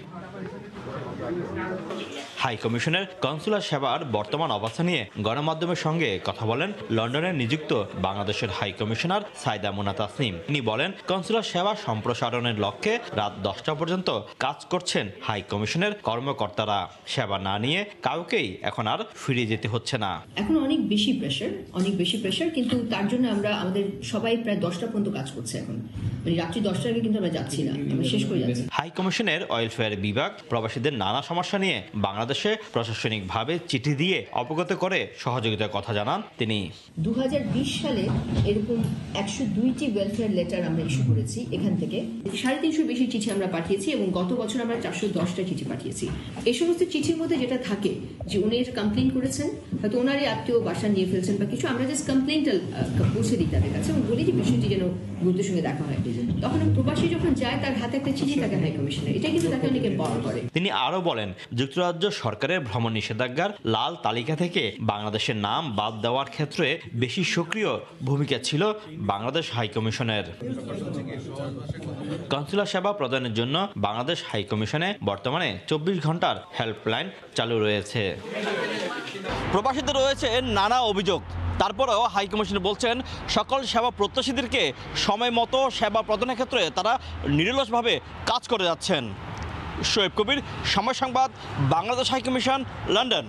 হাই কমিশনের কনসুলার সেবার বর্তমান অবস্থা নিয়ে গণমাধ্যমের সঙ্গে কথা বলেন লন্ডনে নিযুক্ত বাংলাদেশের হাই কমিশনার সাইদা মুনা তাসনিম। তিনি বলেন, কনসুলার সেবা সম্প্রসারণের লক্ষ্যে রাত 10টা পর্যন্ত কাজ করছেন হাই কমিশনের কর্মকর্তারা। সেবা না নিয়ে কাউকেই এখন আর ফিরে যেতে হচ্ছে না। এখন অনেক বেশি প্রেশার, কিন্তু তার জন্য আমরা আমাদের সবাই প্রায় 10টা পর্যন্ত কাজ করছে। এখন মানে রাত্রি 10টার আগে কিন্তু আমরা যাচ্ছি না, আমরা শেষ করে যাচ্ছি। হাই কমিশনের ওয়েলফেয়ার বিভাগ প্রবাসীদের নানা সমস্যা নিয়ে বাংলাদেশে প্রশাসনিকভাবে চিঠি দিয়ে অবগত করে সহযোগিতার কথা জানান তিনি। 2020 সালে এরকম 102টি ওয়েলফেয়ার লেটার আমরা ইস্যু করেছি। এখান থেকে 350 বেশি চিঠি আমরা পাঠিয়েছি এবং গত বছর আমরা 410টা চিঠি পাঠিয়েছি। এই সমস্ত চিঠির মধ্যে যেটা থাকে যে উনি এটা কমপ্লেন করেছেন, হয়তো ওনারই আত্মীয় বাসা নিয়ে ফেলছেন বা কিছু, আমরা জাস্ট কমপ্লেনটা পৌঁছে দিই তাদের কাছে এবং বলি যে বিষয়টি যেন গুরুত্বের সঙ্গে দেখা হয়। তখন প্রবাসী যখন যায় তার হাতে একটা চিঠি থাকে হাই কমিশনের, এটা কিন্তু তাকে অনেকে বড় করে। তিনি আরো বলেন, যুক্তরাজ্য সরকারের ভ্রমণ নিষেধাজ্ঞার লাল তালিকা থেকে বাংলাদেশের নাম বাদ দেওয়ার ক্ষেত্রে বেশি সক্রিয় ভূমিকা ছিল বাংলাদেশ হাই কমিশনের। কনসুলার সেবা প্রদানের জন্য বাংলাদেশ হাই কমিশনে বর্তমানে 24 ঘন্টার হেল্পলাইন চালু রয়েছে। প্রবাসীদের রয়েছে নানা অভিযোগ, তারপরেও হাই কমিশন বলছেন সকল সেবা প্রত্যাশীদেরকে সময় মতো সেবা প্রদানের ক্ষেত্রে তারা নিরলসভাবে কাজ করে যাচ্ছেন। শোয়েব কবির, সময় সংবাদ, বাংলাদেশ হাই কমিশন, লন্ডন।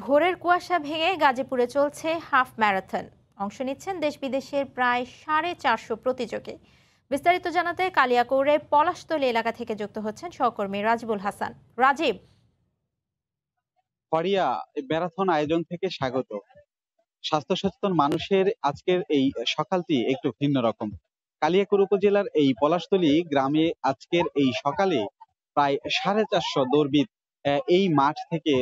ভোরের কুয়াশা ভেঙে গাজীপুরে চলছে হাফ ম্যারাথন। অংশ নিচ্ছেন দেশ বিদেশের প্রায় 450 প্রতিযোগী। বিস্তারিত জানাতে কালিয়াকৈরের পলাশতলী এলাকা থেকে যুক্ত হচ্ছেন সহকর্মী রাজিবুল হাসান। রাজীব। ফারিয়া, ম্যারাথন আয়োজন থেকে স্বাগত। স্বাস্থ্য সচেতন মানুষের আজকের এই সকালটি একটু ভিন্ন রকম। কালিয়াকৈর উপজেলার এই পলাশতলী গ্রামে আজকের এই সকালে প্রায় 450 দৌড়বিদ এই মাঠ থেকে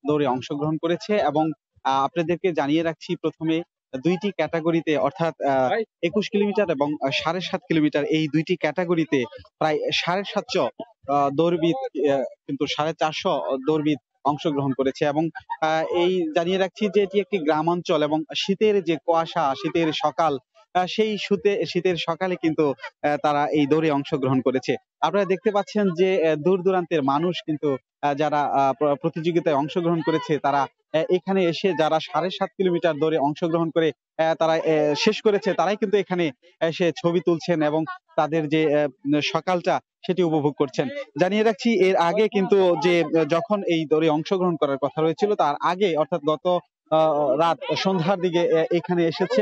দৌড়ে অংশগ্রহণ করেছে এবং আপনাদেরকে জানিয়ে রাখছি, প্রথমে দুইটি ক্যাটাগরিতে অর্থাৎ 21 কিলোমিটার এবং 7.5 কিলোমিটার এই দুইটি ক্যাটাগরিতে প্রায় 750 দৌড়বিদ কিন্তু 450 দৌড়বিদ অংশগ্রহণ করেছে এবং এই জানিয়ে রাখছি যে এটি একটি গ্রাম অঞ্চল এবং শীতের যে কুয়াশা, শীতের সকাল, সেই শীতের সকালে কিন্তু তারা এই দৌড়ে অংশগ্রহণ করেছে। আপনারা দেখতে পাচ্ছেন যে দূর দূরান্তের মানুষ কিন্তু যারা প্রতিযোগিতায় অংশগ্রহণ করেছে তারা এখানে এসে, যারা 7.5 কিলোমিটার দৌড়ে অংশগ্রহণ করে তারা শেষ করেছে, তারাই কিন্তু এখানে এসে ছবি তুলছেন এবং তাদের যে সকালটা সেটি উপভোগ করছেন। জানিয়ে রাখছি, এর আগে কিন্তু যে যখন এই দৌড়ে অংশগ্রহণ করার কথা রয়েছিল তার আগে অর্থাৎ গত রাত সন্ধ্যার দিকে এখানে এসেছে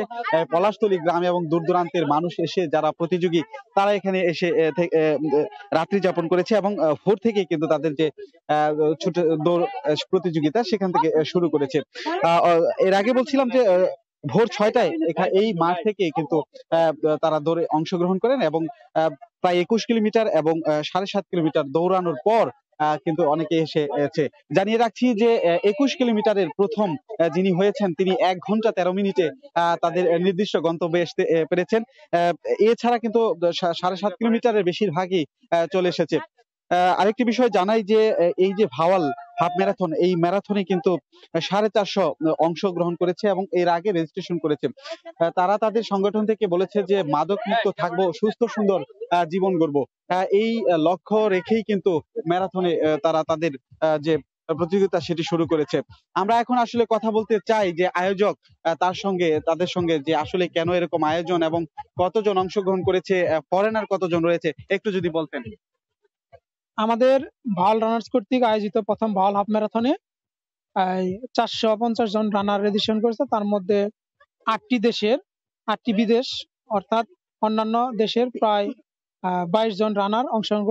পলাশতলী গ্রামে এবং দূর দূরান্তের মানুষ এসে, যারা প্রতিযোগী তারা এখানে এসে রাত্রি যাপন করেছে এবং ভোর থেকে কিন্তু তাদের যে ছোট দৌড় প্রতিযোগিতা সেখান থেকে শুরু করেছে। এর আগে বলছিলাম যে ভোর 6টায় এই মাঠ থেকে কিন্তু তারা দৌড়ে অংশগ্রহণ করেন এবং প্রায় 21 কিলোমিটার এবং 7.5 কিলোমিটার দৌড়ানোর পর কিন্তু অনেকে এসেছে। জানিয়ে রাখছি যে 21 কিলোমিটারের প্রথম যিনি হয়েছেন তিনি 1 ঘন্টা 13 মিনিটে তাদের নির্দিষ্ট গন্তব্যে আসতে পেরেছেন। এছাড়া কিন্তু 7.5 কিলোমিটারের বেশিরভাগই চলে এসেছে। আরেকটি বিষয় জানাই যে এই যে ভাওয়াল হাফ ম্যারাথন, এই ম্যারাথনে কিন্তু 450 অংশগ্রহণ করেছে এবং এর আগে রেজিস্ট্রেশন করেছে। তারা তাদের সংগঠন থেকে বলেছে যে মাদক মুক্ত থাকবো, সুস্থ সুন্দর জীবন গড়বো, এই লক্ষ্য রেখেই কিন্তু ম্যারাথনে তারা তাদের যে প্রতিযোগিতা সেটি শুরু করেছে। আমরা এখন আসলে কথা বলতে চাই যে আয়োজক তাদের সঙ্গে যে আসলে কেন এরকম আয়োজন এবং কতজন অংশগ্রহণ করেছে, ফরেনার কতজন রয়েছে, একটু যদি বলতেন। আমাদের ভাওয়াল রানার্স কর্তৃক আয়োজিত প্রথম ভাওয়াল হাফ ম্যারাথনে 450 জন রানার রেজিস্ট্রেশন করেছে। তার মধ্যে 8টি দেশের, 8টি বিদেশ অর্থাৎ অন্যান্য দেশের প্রায় 22 জন রানার অংশগ্রহণ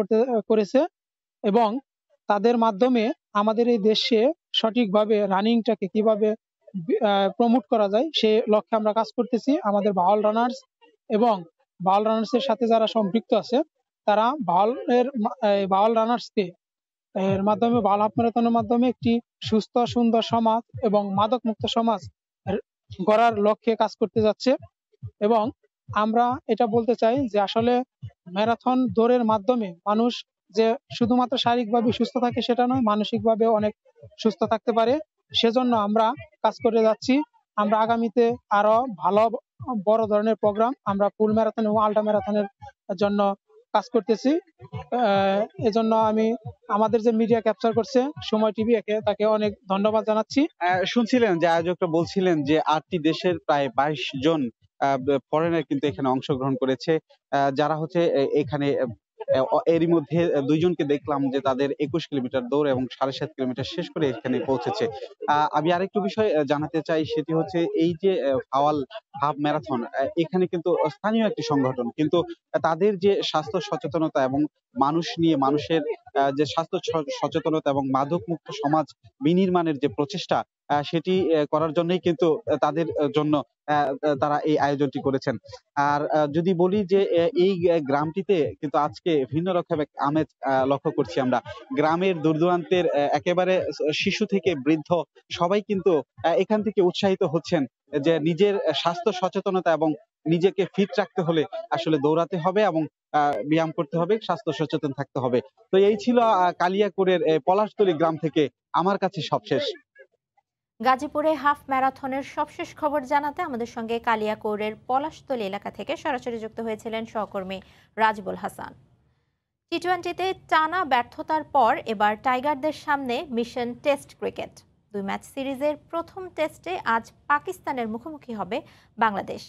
করেছে এবং তাদের মাধ্যমে আমাদের এই দেশে সঠিকভাবে রানিংটাকে কিভাবে প্রমোট করা যায় সে লক্ষ্যে আমরা কাজ করতেছি। আমাদের ভাওয়াল রানার্স এবং ভাওয়াল রানার্সের সাথে যারা সম্পৃক্ত আছে তারা বাউল রানার্সকে এর মাধ্যমে বাউল হাফ ম্যারাথনের মাধ্যমে একটি সুস্থ সুন্দর সমাজ এবং মাদক মুক্ত সমাজ গড়ার লক্ষ্যে কাজ করতে যাচ্ছে। এবং আমরা এটা বলতে চাই যে আসলে ম্যারাথন দৌড়ের মাধ্যমে মানুষ যে শুধুমাত্র শারীরিকভাবে সুস্থ থাকে সেটা নয়, মানসিকভাবে অনেক সুস্থ থাকতে পারে। সেজন্য আমরা কাজ করে যাচ্ছি। আমরা আগামীতে আরো ভালো বড় ধরনের প্রোগ্রাম আমরা ফুল ম্যারাথন এবং আল্ট্রা ম্যারাথনের জন্য কাজ করতেছি। এজন্য আমি আমাদের যে মিডিয়া ক্যাপচার করছে সময় টিভি তাকে অনেক ধন্যবাদ জানাচ্ছি। শুনছিলেন যে আয়োজকরা বলছিলেন যে 8টি দেশের প্রায় 22 জন ফরেনার কিন্তু এখানে অংশগ্রহণ করেছে, যারা হচ্ছে এখানে এরই মধ্যে 2 জনকে দেখলাম যে তাদের 21 কিলোমিটার দৌড় এবং 7.5 কিলোমিটার শেষ করে এখানে পৌঁছেছে। আমি আরেকটু বিষয় জানাতে চাই, সেটি হচ্ছে এই যে আওয়াল হাফ ম্যারাথন, এখানে কিন্তু স্থানীয় একটি সংগঠন, কিন্তু তাদের যে স্বাস্থ্য সচেতনতা এবং মানুষ নিয়ে মানুষের যে স্বাস্থ্য সচেতনতা এবং মাদক মুক্ত সমাজ বিনির্মাণের যে প্রচেষ্টা, সেটি করার জন্যই কিন্তু তাদের জন্য তারা এই আয়োজনটি করেছেন। আর যদি বলি যে এই গ্রামটিতে কিন্তু আজকে ভিন্ন রকম এক আমেজ লক্ষ্য করছি আমরা। গ্রামের দূরদূরান্তের একেবারে শিশু থেকে বৃদ্ধ সবাই কিন্তু এখান থেকে উৎসাহিত হচ্ছেন যে নিজের স্বাস্থ্য সচেতনতা এবং নিজেকে ফিট রাখতে হলে আসলে দৌড়াতে হবে এবং ব্যায়াম করতে হবে, স্বাস্থ্য সচেতন থাকতে হবে। তো এই ছিল কালিয়াকৈরের পলাশতলী গ্রাম থেকে আমার কাছে সবশেষ। গাজীপুরে হাফ ম্যারাথনের সবশেষ খবর জানাতে আমাদের সঙ্গে কালিয়াকৈরের পলাশতলী এলাকা থেকে সরাসরি যুক্ত হয়েছিলেন সহকর্মী রাজিবুল হাসান। টি-20তে টানা ব্যর্থতার পর এবার টাইগারদের সামনে মিশন টেস্ট ক্রিকেট। 2 ম্যাচ সিরিজের প্রথম টেস্টে আজ পাকিস্তানের মুখোমুখি হবে বাংলাদেশ।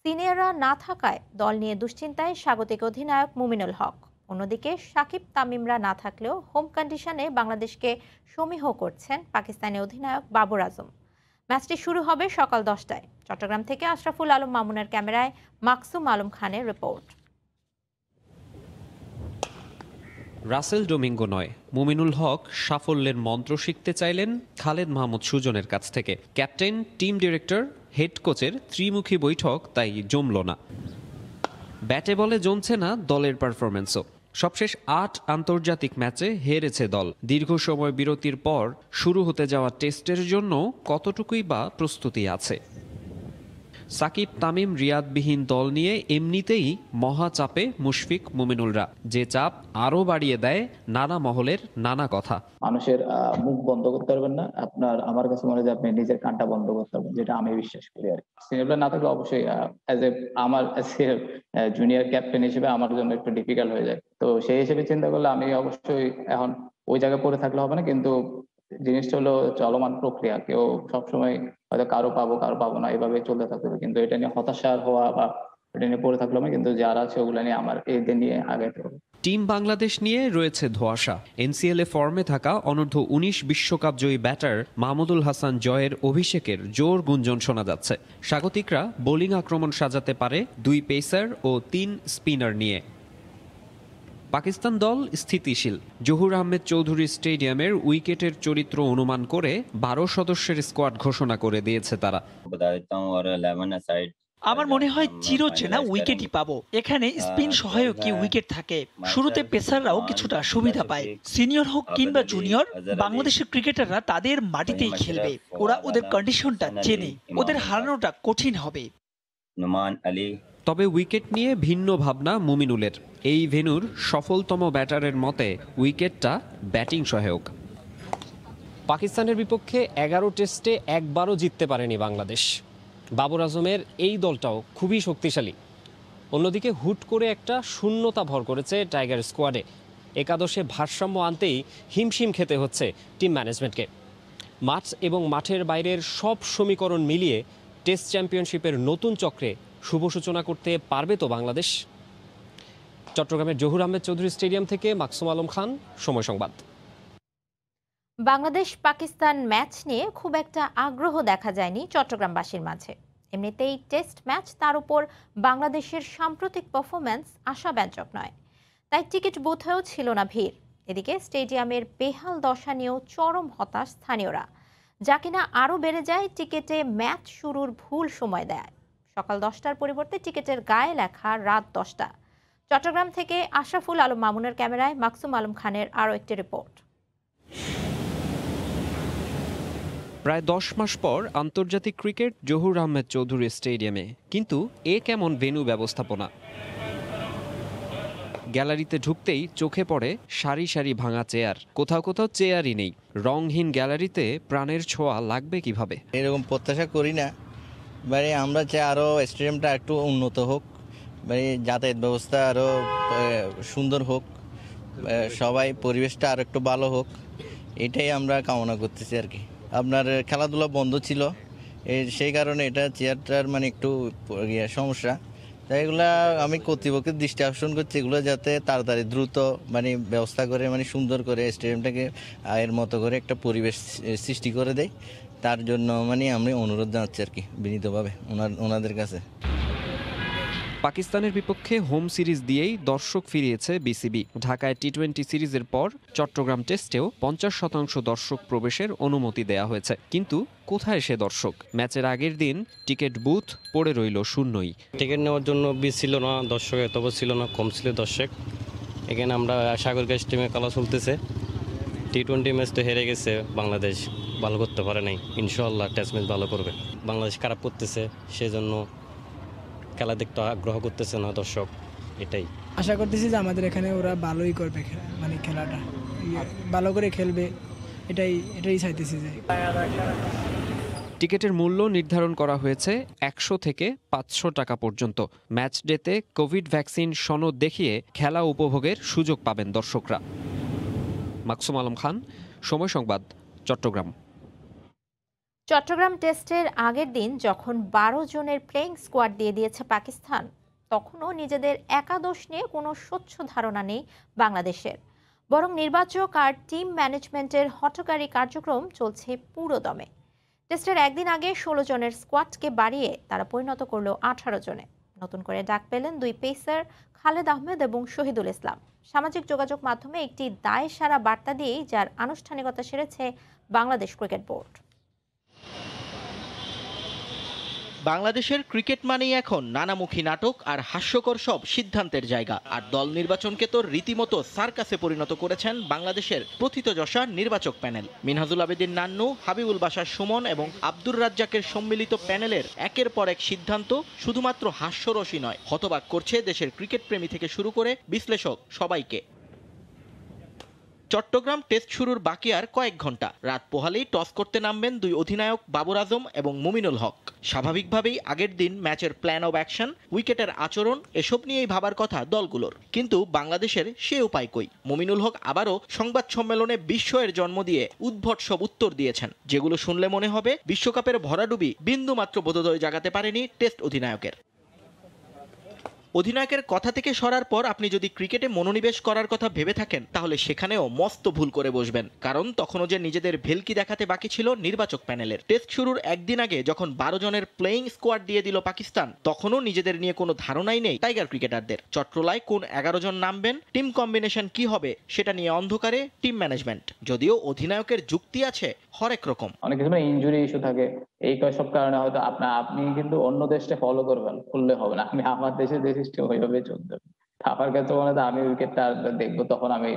সিনিয়ররা না থাকায় দল নিয়ে দুশ্চিন্তায় স্বাগতিক অধিনায়ক মুমিনুল হক। অন্যদিকে সাকিব তামিমরা না থাকলেও হোম কন্ডিশনে বাংলাদেশকে সমীহ করছেন পাকিস্তানি অধিনায়ক বাবর আজম। ম্যাচটি শুরু হবে সকাল 10টায়। চট্টগ্রাম থেকে আশরাফুল আলম মামুনের ক্যামেরায় মাকসুম আলম খানের রিপোর্ট। রাসেল ডোমিঙ্গো নয়, মুমিনুল হক সাফল্যের মন্ত্র শিখতে চাইলেন খালেদ মাহমুদ সুজনের কাছ থেকে। ক্যাপ্টেন, টিম ডিরেক্টর, হেড কোচের ত্রিমুখী বৈঠক তাই জমল না। ব্যাটে বলে জমছে না দলের পারফরম্যান্সও। সবশেষ 8 আন্তর্জাতিক ম্যাচে হেরেছে দল। দীর্ঘ সময় বিরতির পর শুরু হতে যাওয়া টেস্টের জন্য কতটুকুই বা প্রস্তুতি আছে। সাকিব তামিম রিয়াদবিহীন দল নিয়ে এমনিতেই মহা চাপে মুশফিক মুমিনুলরা, যে চাপ আরও বাড়িয়ে দেয় নানা মহলের নানা কথা। মানুষের মুখ বন্ধ করতে পারবেন না, আমার কাছে মনে হয় আপনি নিজের কানটা বন্ধ করতে পারবেন, যেটা আমি বিশ্বাস করি। আর সিনিয়র না থাকলে অবশ্যই আমার জুনিয়র ক্যাপ্টেন হিসেবে আমার জন্য একটু ডিফিকাল্ট হয়ে যায়। তো সেই হিসেবে চিন্তা করলে আমি অবশ্যই এখন ওই জায়গায় পড়ে থাকলে হবে না, কিন্তু জিনিসটা হলো চলমান প্রক্রিয়া। কেউ সবসময় হয়তো কারো পাবো না, এভাবে চলতে থাকতে হবে। কিন্তু এটা নিয়ে হতাশার হওয়া বা এটা নিয়ে পড়ে থাকলে হবে, কিন্তু যারা আছে ওগুলো নিয়ে আমার এদের নিয়ে আগাইতে হবে। টিম বাংলাদেশ নিয়ে রয়েছে ধোঁয়াশা। এনসিএলে ফর্মে থাকা অনূর্ধ্ব 19 বিশ্বকাপ জয়ী ব্যাটার মাহমুদুল হাসান জয়ের অভিষেকের জোর গুঞ্জন শোনা যাচ্ছে। স্বাগতিকরা বোলিং আক্রমণ সাজাতে পারে 2 পেসার ও 3 স্পিনার নিয়ে। পাকিস্তান দল স্থিতিশীল। জহুর আহমেদ চৌধুরী স্টেডিয়ামের উইকেটের চরিত্র অনুমান করে 12 সদস্যের স্কোয়াড ঘোষণা করে দিয়েছে তারা। আমার মনে হয় চিরচেনা উইকেটই পাবো। এখানে স্পিন সহায়কী উইকেট থাকে। শুরুতে পেসাররাও কিছুটা সুবিধা পায়। সিনিয়র হোক কিংবা জুনিয়র, বাংলাদেশের ক্রিকেটাররা তাদের মাটিতেই খেলবে। ওরা ওদের কন্ডিশনটা চেনে, ওদের হারানোটা কঠিন হবে। তবে উইকেট নিয়ে ভিন্ন ভাবনা মুমিনুলের। এই ভেন্যুর সফলতম ব্যাটারের মতে উইকেটটা ব্যাটিং সহায়ক। পাকিস্তানের বিপক্ষে 11 টেস্টে একবারও জিততে পারেনি বাংলাদেশ। বাবর আজমের এই দলটাও খুবই শক্তিশালী। অন্যদিকে হুট করে একটা শূন্যতা ভর করেছে টাইগার স্কোয়াডে। একাদশে ভারসাম্য আনতেই হিমশিম খেতে হচ্ছে টিম ম্যানেজমেন্টকে। মাঠ এবং মাঠের বাইরের সব সমীকরণ মিলিয়ে টেস্ট চ্যাম্পিয়নশিপের নতুন চক্রে শুভ সূচনা করতে পারবে তো বাংলাদেশ? চট্টগ্রামের জহুর আহমেদ চৌধুরী স্টেডিয়াম থেকে মাকসুম আলম খান, সময় সংবাদ। বাংলাদেশ পাকিস্তান ম্যাচ নিয়ে খুব একটা আগ্রহ দেখা যায়নি চট্টগ্রামবাসীর মাঝে। এমনিতেই টেস্ট ম্যাচ, তার উপর বাংলাদেশের সাম্প্রতিক পারফরম্যান্স আশাব্যঞ্জক নয়, তাই টিকিট বুথেও ছিল না ভিড়। এদিকে স্টেডিয়ামের বেহাল দশা নিয়েও চরম হতাশ স্থানীয়রা, যা কিনা আরও বেড়ে যায় টিকিটে ম্যাচ শুরুর ভুল সময় দেয়। সকাল 10টার পরিবর্তে টিকিটের গায়ে লেখা রাত 10টা। চট্টগ্রাম থেকে আশরাফুল আলম মামুনের ক্যামেরায় মাকসুম আলম খানের আরও একটি রিপোর্ট। প্রায় 10 মাস পর আন্তর্জাতিক ক্রিকেট জহুর আহমেদ চৌধুরী স্টেডিয়ামে, কিন্তু এ কেমন ভেন্যু ব্যবস্থাপনা। গ্যালারিতে ঢুকতেই চোখে পড়ে সারি সারি ভাঙা চেয়ার, কোথাও কোথাও চেয়ারই নেই। রংহীন গ্যালারিতে প্রাণের ছোঁয়া লাগবে কিভাবে? এরকম প্রত্যাশা করি না, মানে আমরা চাই আরও স্টেডিয়ামটা একটু উন্নত হোক, মানে যাতায়াত ব্যবস্থা আরও সুন্দর হোক, সবাই পরিবেশটা আর একটু ভালো হোক, এটাই আমরা কামনা করতেছি আর কি। আপনার খেলাধুলা বন্ধ ছিল, সেই কারণে এটা চেয়ারটার মানে একটু সমস্যা। তাই এগুলা আমি কর্তৃপক্ষের দৃষ্টি আকর্ষণ করছি, এগুলো যাতে তাড়াতাড়ি দ্রুত মানে ব্যবস্থা করে মানে সুন্দর করে স্টেডিয়ামটাকে এর মতো করে একটা পরিবেশ সৃষ্টি করে দেয়, তার জন্য মানে আমি অনুরোধ জানাচ্ছি আর কি বিনীতভাবে ওনাদের কাছে। পাকিস্তানের বিপক্ষে হোম সিরিজ দিয়েই দর্শক ফিরিয়েছে বিসিবি। ঢাকায় টি-20 সিরিজের পর চট্টগ্রাম টেস্টেও 50% দর্শক প্রবেশের অনুমতি দেয়া হয়েছে, কিন্তু কোথায় সে দর্শক? ম্যাচের আগের দিন টিকিট বুথ পড়ে রইল শূন্যই। টিকিট নেওয়ার জন্য ভিড় ছিল না, দর্শক এত ছিল না, কম ছিল দর্শক। এখানে আমরা সাগরগাঁও টিমে খেলা চলতেছে, টি-20 ম্যাচ তো হেরে গেছে বাংলাদেশ, ভালো করতে পারে নাই। ইনশাআল্লাহ টেস্ট ম্যাচ ভালো করবে। বাংলাদেশ খারাপ করতেছে, সেজন্য খেলা দেখতে আগ্রহ করতেছে না দর্শক, এটাই আশা করতেছি যে আমাদের এখানে ওরা ভালোই করবে, মানে খেলাটা ভালো করে খেলবে, এটাই চাইতেছি। যে টিকিটের মূল্য নির্ধারণ করা হয়েছে 100 থেকে 500 টাকা পর্যন্ত। ম্যাচ ডেতে কোভিড ভ্যাকসিন সনদ দেখিয়ে খেলা উপভোগের সুযোগ পাবেন দর্শকরা। মাকসুম আলম খান, সময় সংবাদ, চট্টগ্রাম। চট্টগ্রাম টেস্টের আগের দিন যখন 12 জনের প্লেইং স্কোয়াড দিয়ে দিয়েছে পাকিস্তান, তখনও নিজেদের একাদশ নিয়ে কোনো স্বচ্ছ ধারণা নেই বাংলাদেশের। বরং নির্বাচক আর টিম ম্যানেজমেন্টের হঠকারী কার্যক্রম চলছে পুরো দমে। টেস্টের একদিন আগে 16 জনের স্কোয়াডকে বাড়িয়ে তারা পরিণত করল 18 জনে। নতুন করে ডাক পেলেন 2 পেসার খালেদ আহমেদ এবং শহীদুল ইসলাম। সামাজিক যোগাযোগ মাধ্যমে একটি দায় সারা বার্তা দিয়েই যার আনুষ্ঠানিকতা সেরেছে বাংলাদেশ ক্রিকেট বোর্ড। বাংলাদেশের ক্রিকেট মানেই এখন নানামুখী নাটক আর হাস্যকর সব সিদ্ধান্তের জায়গা। আর দল নির্বাচনকে তো রীতিমতো সার্কাসে পরিণত করেছেন বাংলাদেশের প্রথিতযশা নির্বাচক প্যানেল। মিনহাজুল আবেদিন নান্নু, হাবিবুল বাশার সুমন এবং আব্দুর রাজ্জাকের সম্মিলিত প্যানেলের একের পর এক সিদ্ধান্ত শুধুমাত্র হাস্যরসই নয়, হতবাক করছে দেশের ক্রিকেট প্রেমী থেকে শুরু করে বিশ্লেষক সবাইকে। চট্টগ্রাম টেস্ট শুরুর বাকি আর কয়েক ঘন্টা। রাত পোহালেই টস করতে নামবেন 2 অধিনায়ক বাবর আজম এবং মুমিনুল হক। স্বাভাবিকভাবেই আগের দিন ম্যাচের প্ল্যান অব অ্যাকশন, উইকেটের আচরণ এসব নিয়েই ভাবার কথা দলগুলোর, কিন্তু বাংলাদেশের সে উপায় কই। মুমিনুল হক আবারও সংবাদ সম্মেলনে বিস্ময়ের জন্ম দিয়ে উদ্ভট সব উত্তর দিয়েছেন, যেগুলো শুনলে মনে হবে বিশ্বকাপের ভরাডুবি বিন্দুমাত্র বোধোদয় জাগাতে পারেনি টেস্ট অধিনায়কের। অধিনায়কের কথা থেকে সরার পর আপনি যদি ক্রিকেটে মনোনিবেশ করার কথা ভেবে থাকেন, তাহলে সেখানেও মস্ত ভুল করে বসবেন, কারণ তখনও যে নিজেদের ভেলকি দেখাতে বাকি ছিল নির্বাচক প্যানেলের। টেস্ট শুরুর একদিন আগে যখন 12 জনের প্লেইং স্কোয়াড দিয়ে দিল পাকিস্তান, তখনও নিজেদের নিয়ে কোনো ধারণাই নেই টাইগার ক্রিকেটারদের। চট্টলায় কোন 11 জন নামবেন, টিম কম্বিনেশন কি হবে, সেটা নিয়ে অন্ধকারে টিম ম্যানেজমেন্ট। যদিও অধিনায়কের যুক্তি আছে হরেক রকম। অনেক কিছু ইনজুরি ইস্যু থাকে, এই সব কারণে হয়তো আপনি কিন্তু অন্য দেশটা ফলো করবেন, করলে হবে না। আমি আমার দেশের সিস্টেম ওইভাবে চলতে হবে। আমার কাছে মনে হয় আমি উইকেটটা দেখবো, তখন আমি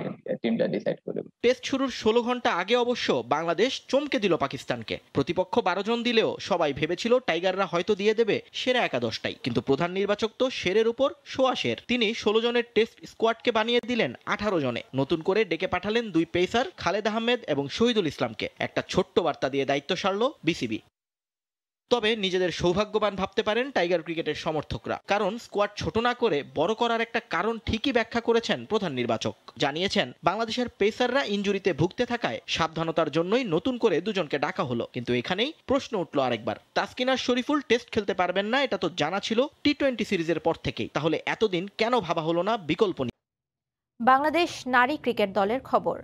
টিমটা ডিসাইড করব। টেস্ট শুরুর 16 ঘন্টা আগে অবশ্য বাংলাদেশ চমকে দিল পাকিস্তানকে। প্রতিপক্ষ 12 জন দিলেও সবাই ভেবেছিল টাইগাররা হয়তো দিয়ে দেবে সেরা একাদশটাই, কিন্তু প্রধান নির্বাচক তো শেরের উপর সোয়া শের। তিনি 16 জনের টেস্ট স্কোয়াডকে বানিয়ে দিলেন 18 জনে। নতুন করে ডেকে পাঠালেন 2 পেসার খালেদ আহমেদ এবং শহীদুল ইসলামকে। একটা ছোট্ট বার্তা দিয়ে দায়িত্ব সারল বিসিবি। তবে নিজেদের সৌভাগ্যবান ভাবতে পারেন টাইগার ক্রিকেটের সমর্থকরা, কারণ স্কোয়াড ছোট না করে বড় করার একটা কারণ ঠিকই ব্যাখ্যা করেছেন প্রধান নির্বাচক। জানিয়েছেন বাংলাদেশের পেসাররা ইনজুরিতে ভুগতে থাকায় সাবধানতার জন্যই নতুন করে 2 জনকে ডাকা হলো। কিন্তু এখানেই প্রশ্ন উঠল আরেকবার, তাসকিন আর শরীফুল টেস্ট খেলতে পারবেন না, এটা তো জানা ছিল টি-20 সিরিজের পর থেকেই। তাহলে এতদিন কেন ভাবা হলো না বিকল্প নিয়ে? বাংলাদেশ নারী ক্রিকেট দলের খবর।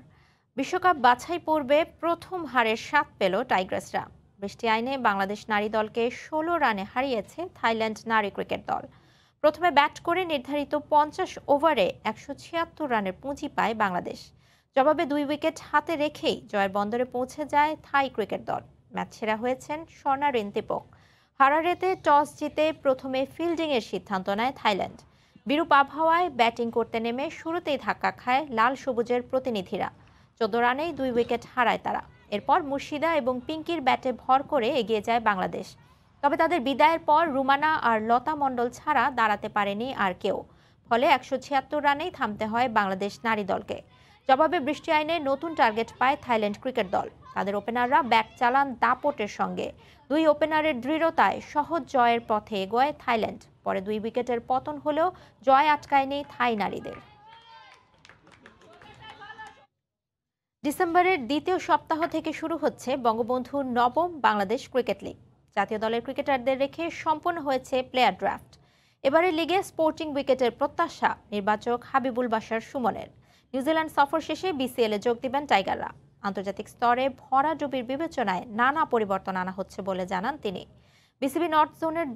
বিশ্বকাপ বাছাই পর্বে প্রথম হারের স্বাদ পেল টাইগার্সরা। বৃষ্টি আইনে বাংলাদেশ নারী দলকে 16 রানে হারিয়েছে থাইল্যান্ড নারী ক্রিকেট দল। প্রথমে ব্যাট করে নির্ধারিত 50 ওভারে 176 রানের পুঁজি পায় বাংলাদেশ। জবাবে 2 উইকেট হাতে রেখেই জয়ের বন্দরে পৌঁছে যায় থাই ক্রিকেট দল। ম্যাচ সেরা হয়েছেন স্বর্ণা রেন্তিপক। হারারেতে টস জিতে প্রথমে ফিল্ডিংয়ের সিদ্ধান্ত নেয় থাইল্যান্ড। বিরূপ আবহাওয়ায় ব্যাটিং করতে নেমে শুরুতেই ধাক্কা খায় লাল সবুজের প্রতিনিধিরা। 14 রানেই 2 উইকেট হারায় তারা। এরপর মুর্শিদা এবং পিঙ্কির ব্যাটে ভর করে এগিয়ে যায় বাংলাদেশ। তবে তাদের বিদায়ের পর রুমানা আর লতা মণ্ডল ছাড়া দাঁড়াতে পারেনি আর কেউ। ফলে 176 রানেই থামতে হয় বাংলাদেশ নারী দলকে। জবাবে বৃষ্টি আইনে নতুন টার্গেট পায় থাইল্যান্ড ক্রিকেট দল। তাদের ওপেনাররা ব্যাট চালান দাপটের সঙ্গে। 2 ওপেনারের দৃঢ়তায় সহজ জয়ের পথে এগোয় থাইল্যান্ড। পরে 2 উইকেটের পতন হলেও জয় আটকায়নি থাই নারীদের। ডিসেম্বরের দ্বিতীয় সপ্তাহ থেকে শুরু হচ্ছে বঙ্গবন্ধু নবম বাংলাদেশ ক্রিকেট লিগ। জাতীয় দলের ক্রিকেটারদের রেখে সম্পন্ন হয়েছে প্লেয়ার ড্রাফট। এবারের লিগে স্পোর্টিং উইকেটের প্রত্যাশা নির্বাচক হাবিবুল বাশার সুমনের। নিউজিল্যান্ড সফর শেষে বিসিএলে যোগ দিবেন টাইগাররা। আন্তর্জাতিক স্তরে ভরাডুবির বিবেচনায় নানা পরিবর্তন আনা হচ্ছে বলে জানান তিনি। বিসিবি নর্থ জোনের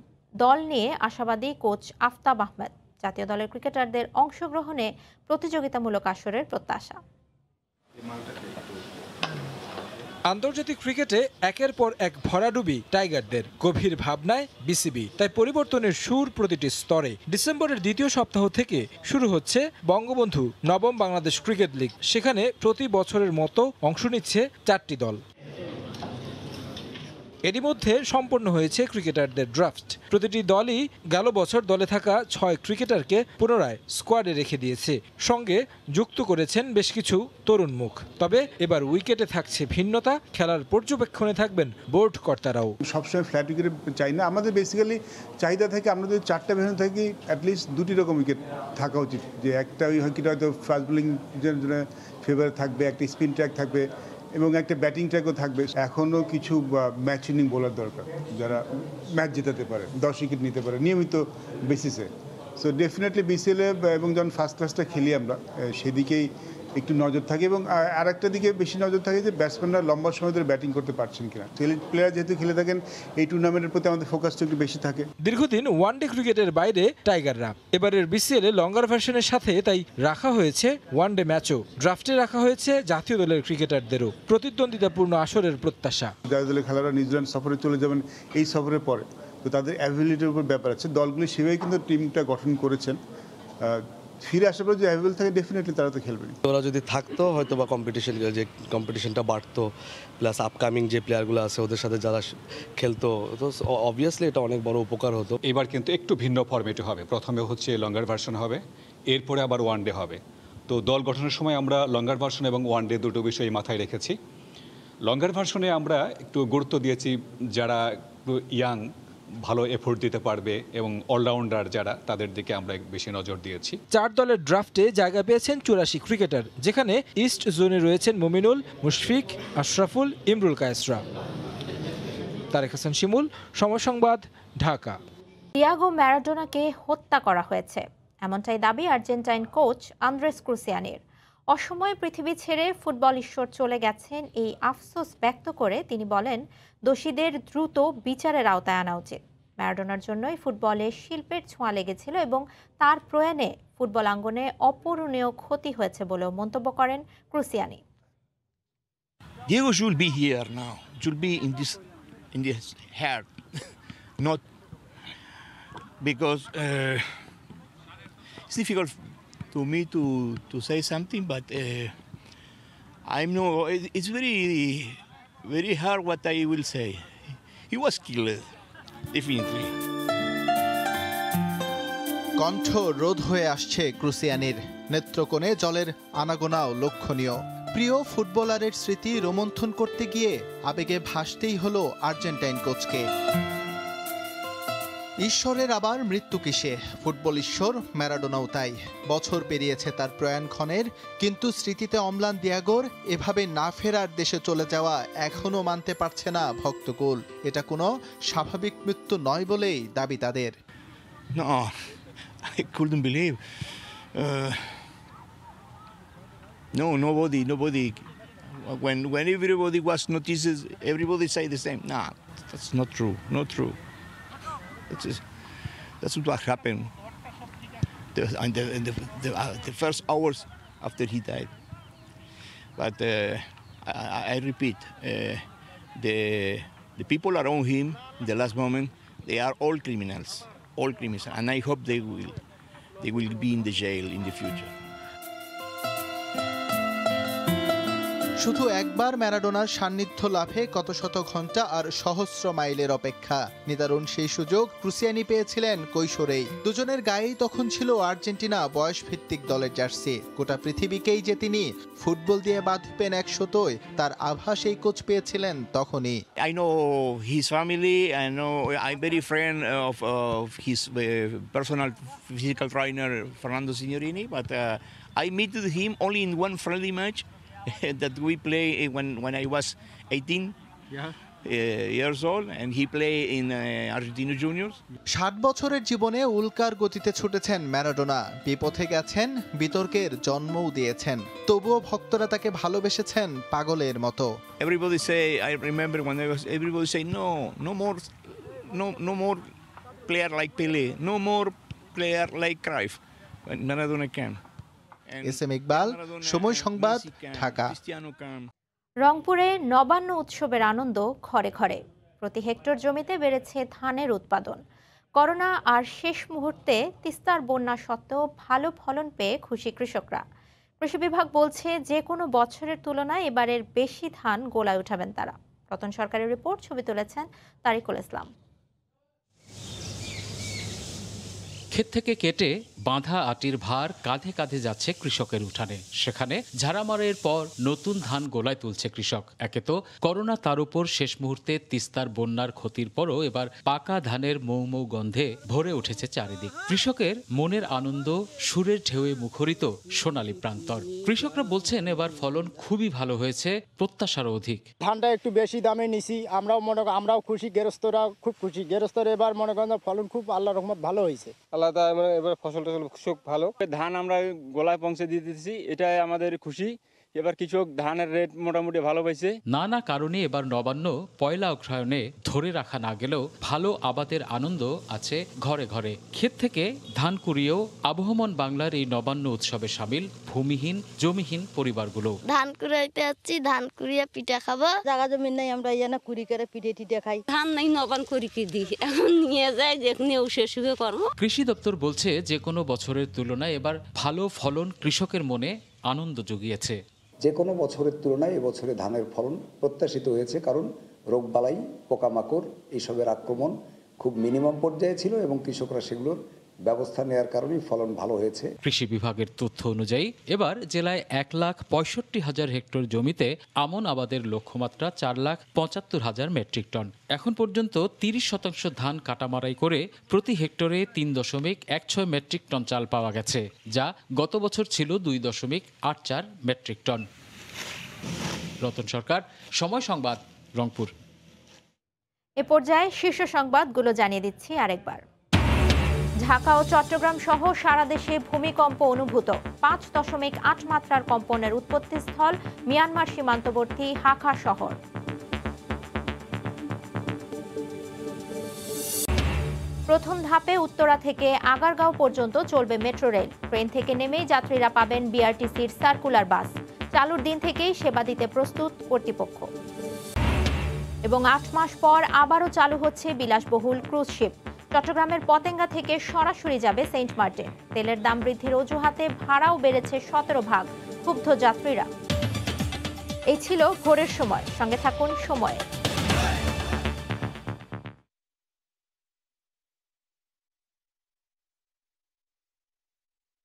দল নিয়ে আশাবাদী কোচ আফতাব আহমেদ। জাতীয় দলের ক্রিকেটারদের অংশগ্রহণে প্রতিযোগিতামূলক আসরের প্রত্যাশা। আন্তর্জাতিক ক্রিকেটে একের পর এক ভরাডুবি টাইগারদের, গভীর ভাবনায় বিসিবি। তাই পরিবর্তনের সুর প্রতিটি স্তরে। ডিসেম্বরের দ্বিতীয় সপ্তাহ থেকে শুরু হচ্ছে বঙ্গবন্ধু নবম বাংলাদেশ ক্রিকেট লিগ। সেখানে প্রতি বছরের মতো অংশ নিচ্ছে 4টি দল। এরই মধ্যে সম্পন্ন হয়েছে ক্রিকেটারদের ড্রাফট। প্রতিটি দলই গেল বছর দলে থাকা 6 ক্রিকেটারকে পুনরায় স্কোয়াডে রেখে দিয়েছে। সঙ্গে যুক্ত করেছেন বেশ কিছু তরুণ মুখ। তবে এবার উইকেটে থাকছে ভিন্নতা। খেলার পর্যবেক্ষণে থাকবেন বোর্ড কর্তারাও। সবসময় ফ্ল্যাট উইকেট চাই না, আমাদের বেসিক্যালি চাহিদা থাকে আমরা যদি 4টা ভেন্যু থাকি অ্যাটলিস্ট 2টি রকম উইকেট থাকা উচিত। যে একটা উইকেট হয়তো ফাস্ট বোলিং জন্য ফেভার থাকবে, একটা স্পিন ট্র্যাক থাকবে এবং একটা ব্যাটিং ট্র্যাকও থাকবে। এখনও কিছু ম্যাচ উইনিং বোলার দরকার যারা ম্যাচ জেতাতে পারে, 10 উইকেট নিতে পারে নিয়মিত বেসিসে। সো ডেফিনেটলি বিসিএলে এবং যখন ফার্স্ট ক্লাসটা খেলি আমরা সেদিকেই একটু নজর থাকে এবং আর একটা দিকে বেশি নজর থাকে যে ব্যাটসম্যানরা লম্বা সময় ধরে ব্যাটিং করতে পারছেন কিনা। সিলেক্ট প্লেয়ার যেহেতু খেলে থাকেন এই টুর্নামেন্টের প্রতি আমাদের ফোকাসটা একটু বেশি থাকে। দীর্ঘদিন ওয়ানডে ক্রিকেটের বাইরে টাইগাররা এবারের বিসিএলে লঙ্গার ভার্সনের সাথে তাই রাখা হয়েছে ওয়ানডে ম্যাচও। ড্রাফটে রাখা হয়েছে জাতীয় দলের ক্রিকেটারদেরও। প্রতিদ্বন্দ্বিতাপূর্ণ আসরের প্রত্যাশা। জাতীয় দলের খেলারা নিউজিল্যান্ড সফরে চলে যাবেন এই সফরের পরে, তো তাদের অ্যাভেবিলিটির উপর ব্যাপার আছে। দলগুলি সেভাবে কিন্তু টিমটা গঠন করেছেন। ফিরে আসার পর যে অ্যাভেলেবল থাকে ডেফিনেটলি তারা তো খেলবেন। ওরা যদি থাকতো হয়তো বা কম্পিটিশনটা বাড়তো, প্লাস আপকামিং যে প্লেয়ারগুলো আছে ওদের সাথে যারা খেলতো তো অবভিয়াসলি এটা অনেক বড় উপকার হতো। এবার কিন্তু একটু ভিন্ন ফরম্যাটে হবে। প্রথমে হচ্ছে লঙ্গার ভার্সন হবে, এরপরে আবার ওয়ানডে হবে। তো দল গঠনের সময় আমরা লঙ্গার ভার্সন এবং ওয়ানডে দুটো বিষয় মাথায় রেখেছি। লঙ্গার ভার্সনে আমরা একটু গুরুত্ব দিয়েছি যারা একটু ইয়াং, ভালো এফোর্ট দিতে পারবে এবং অলরাউন্ডার যারা, তাদের দিকে আমরা বেশি নজর দিয়েছি। 4 দলের ড্রাফটে জায়গা পেয়েছেন 84 ক্রিকেটার, যেখানে ইস্ট জোনে রয়েছেন মুমিনুল, মুশফিক, আশরাফুল, ইমরুল কায়েসরা। তারেক হাসান শিমুল, সময় সংবাদ, ঢাকা। ডিয়াগো ম্যারাডোনাকে হত্যা করা হয়েছে এমনটাই দাবি আর্জেন্টাইন কোচ আন্দ্রেস ক্রুসিয়ানির। অসময়ে পৃথিবী ছেড়ে ফুটবল ঈশ্বর চলে গেছেন এই আফসোস ব্যক্ত করে তিনি বলেন, দোষীদের দ্রুত বিচারের আওতায় আনা উচিত। ম্যারাডোনার জন্যই ফুটবলে শিল্পের ছোঁয়া লেগেছিল এবং তার প্রয়াণে ফুটবল আঙ্গনে অপূরণীয় ক্ষতি হয়েছে বলেও মন্তব্য করেন ক্রুসিয়ানি। Diego should be here now. Should be in this heart, not because it's difficult to me to say something, but I know it's very hard what I will say. He was killed, definitely. কণ্ঠ রোধ হয়ে আসছে ক্রুসিয়ানির। নেত্রকোণে জলের আনাগোনাও লক্ষণীয়। প্রিয় ফুটবলারের স্মৃতি রোমন্থন করতে গিয়ে আবেগে ভাসতেই হলো আর্জেন্টাইন কোচকে। ঈশ্বরের আবার মৃত্যু কিসে? ফুটবল ঈশ্বর ম্যারাডোনাও তাই। বছর পেরিয়েছে তার প্রয়াণক্ষণের, কিন্তু স্মৃতিতে অম্লান দিয়াগোর এভাবে না ফেরার দেশে চলে যাওয়া এখনও মানতে পারছে না ভক্তকুল। এটা কোনো স্বাভাবিক মৃত্যু নয় বলেই দাবি তাদের। No, I couldn't believe. No, nobody. When everybody was notices, everybody say the same. Nah, that's not true. Not true. That's what happened. The first hours after he died. But I repeat, the people around him, in the last moment, they are all criminals, and I hope they will they will be in the jail in the future. শুধু একবার ম্যারাডোনার সান্নিধ্য লাভে কত শত ঘন্টা আর সহস্র মাইলের অপেক্ষা। নিদারুণ সেই সুযোগ ক্রুসিয়ানি পেয়েছিলেন কৈশোরেই। দুজনের গায়েই তখন ছিল আর্জেন্টিনা বয়সভিত্তিক দলের জার্সি। গোটা পৃথিবীকেই যে তিনি ফুটবল দিয়ে বাঁধবেন 100-ই, তার আভাস এই কোচ পেয়েছিলেন তখনই। I know his family. I know I'm very friend of his personal physical trainer Fernando Signorini, but I met with him only in one friendly match that we play when I was 18 years old, and he played in Argentina Juniors. 60 বছরের জীবনে উল্কার গতিতে ছুটেছেন ম্যারাডোনা। বিপথে গেছেন, বিতর্কের জন্মও দিয়েছেন। তবুও ভক্তরা তাকে ভালোবেসেছেন পাগলের মতো। Everybody say, I remember when everybody say no more player like Pele, no more player like Cruyff. When Maradona came. SM. Iqbal, সময় সংবাদ, ঢাকা। রংপুরে নবান্ন উৎসবের আনন্দ ঘরে ঘরে। প্রতি হেক্টর জমিতে বেড়েছে ধানের উৎপাদন। করোনা আর শেষ মুহূর্তে তিস্তার বন্যা সত্ত্বেও ভালো ফলন পেয়ে খুশি কৃষকরা। কৃষি বিভাগ বলছে যে কোনো বছরের তুলনায় এবারের বেশি ধান গোলায় উঠাবেন তারা। রতন সরকারের রিপোর্ট, ছবি তুলেছেন তারিকুল ইসলাম। ক্ষেত থেকে কেটে বাঁধা আটির ভার কাঁধে কাঁধে যাচ্ছে কৃষকের উঠানে। সেখানে ঝাড়ামারের পর নতুন ধান গোলায় তুলছে কৃষক। একে তো করোনা, তার উপর শেষ মুহূর্তে তিস্তার বন্যার ক্ষতির পরও এবার পাকা ধানের মৌ মৌ গন্ধে ভরে উঠেছে চারিদিক। কৃষকের মনের আনন্দ সুরের ঢেউয়ে মুখরিত সোনালী প্রান্তর। কৃষকরা বলছেন এবার ফলন খুবই ভালো হয়েছে, প্রত্যাশারও অধিক। ধানটা একটু বেশি দামে নিছি, আমরাও খুশি, গেরস্থরা খুব খুশি। গেরস্থর এবার মনে করেন ফলন খুব আল্লাহর রহমত ভালো হয়েছে। আলাদা এবার ফসল খুব ভালো। ধান আমরা গোলায় পৌঁছে দিয়ে দিতেছি, এটাই আমাদের খুশি। এবার কৃষক ধানের রেট মোটামুটি ভালো পাইছে। নানা কারণে এবার নবান্ন পয়লা অগ্রহায়ণে ধরে রাখা না গেলেও ভালো আবাদের আনন্দ আছে ঘরে ঘরে। ক্ষেত থেকে ধান কুড়িয়েও আবহমান বাংলার এই নবান্ন উৎসবে সামিল ভূমিহীন জমিহীন পরিবারগুলো। ধান কুড়াইতে যাচ্ছি, ধান কুড়িয়ে পিঠা খাবো। জায়গা জমি নাই, আমরা ইয়ানা কুড়ি করে পিঠে টিঠে খাই। ধান নাই, নবান করি কি দিই, এখন নিয়ে যায় যেখানে উসে কর্ম। কৃষি দপ্তর বলছে যে কোনো বছরের তুলনায় এবার ভালো ফলন কৃষকের মনে আনন্দ জুগিয়েছে। যে কোনো বছরের তুলনায় এবছরে ধানের ফলন প্রত্যাশিত হয়েছে, কারণ রোগবালাই, পোকামাকড় এইসবের আক্রমণ খুব মিনিমাম পর্যায়ে ছিল এবং কৃষকরা সেগুলোর ব্যবস্থা নেওয়ার কারণেই ফলন ভালো হয়েছে। কৃষি বিভাগের তথ্য অনুযায়ী এবার জেলায় 1,65,000 হেক্টর জমিতে আমন আবাদের লক্ষ্যমাত্রা 4,75,000 মেট্রিক টন। এখন পর্যন্ত 30% ধান কাটামারাই করে প্রতি হেক্টরে 3.16 মেট্রিক টন চাল পাওয়া গেছে, যা গত বছর ছিল 2.84 মেট্রিক টন। রতন সরকার, সময় সংবাদ, রংপুর। এ পর্যায়ে শীর্ষ সংবাদগুলো জানিয়ে দিচ্ছি আরেকবার। ঢাকা ও চট্টগ্রাম সহ সারা দেশে ভূমিকম্প অনুভূত। 5.8 মাত্রার কম্পনের উৎপত্তিস্থল মিয়ানমার সীমান্তবর্তী হাখা শহর। প্রথম ধাপে উত্তরা থেকে আগারগাঁও পর্যন্ত চলবে মেট্রো রেল। ট্রেন থেকে নেমেই যাত্রীরা পাবেন বিআরটিসির সার্কুলার বাস। চালুর দিন থেকেই সেবা দিতে প্রস্তুত কর্তৃপক্ষ। এবং 8 মাস পর আবারও চালু হচ্ছে বিলাসবহুল ক্রুজ শিপ। চট্টগ্রামের পতেঙ্গা থেকে সরাসরি যাবে সেন্ট মার্টিন। তেলের দাম বৃদ্ধির অজুহাতে ভাড়াও বেড়েছে 17 ভাগ। ক্ষুব্ধ যাত্রীরা। এই ছিল ভোরের সময়। সঙ্গে থাকুন সময়ে।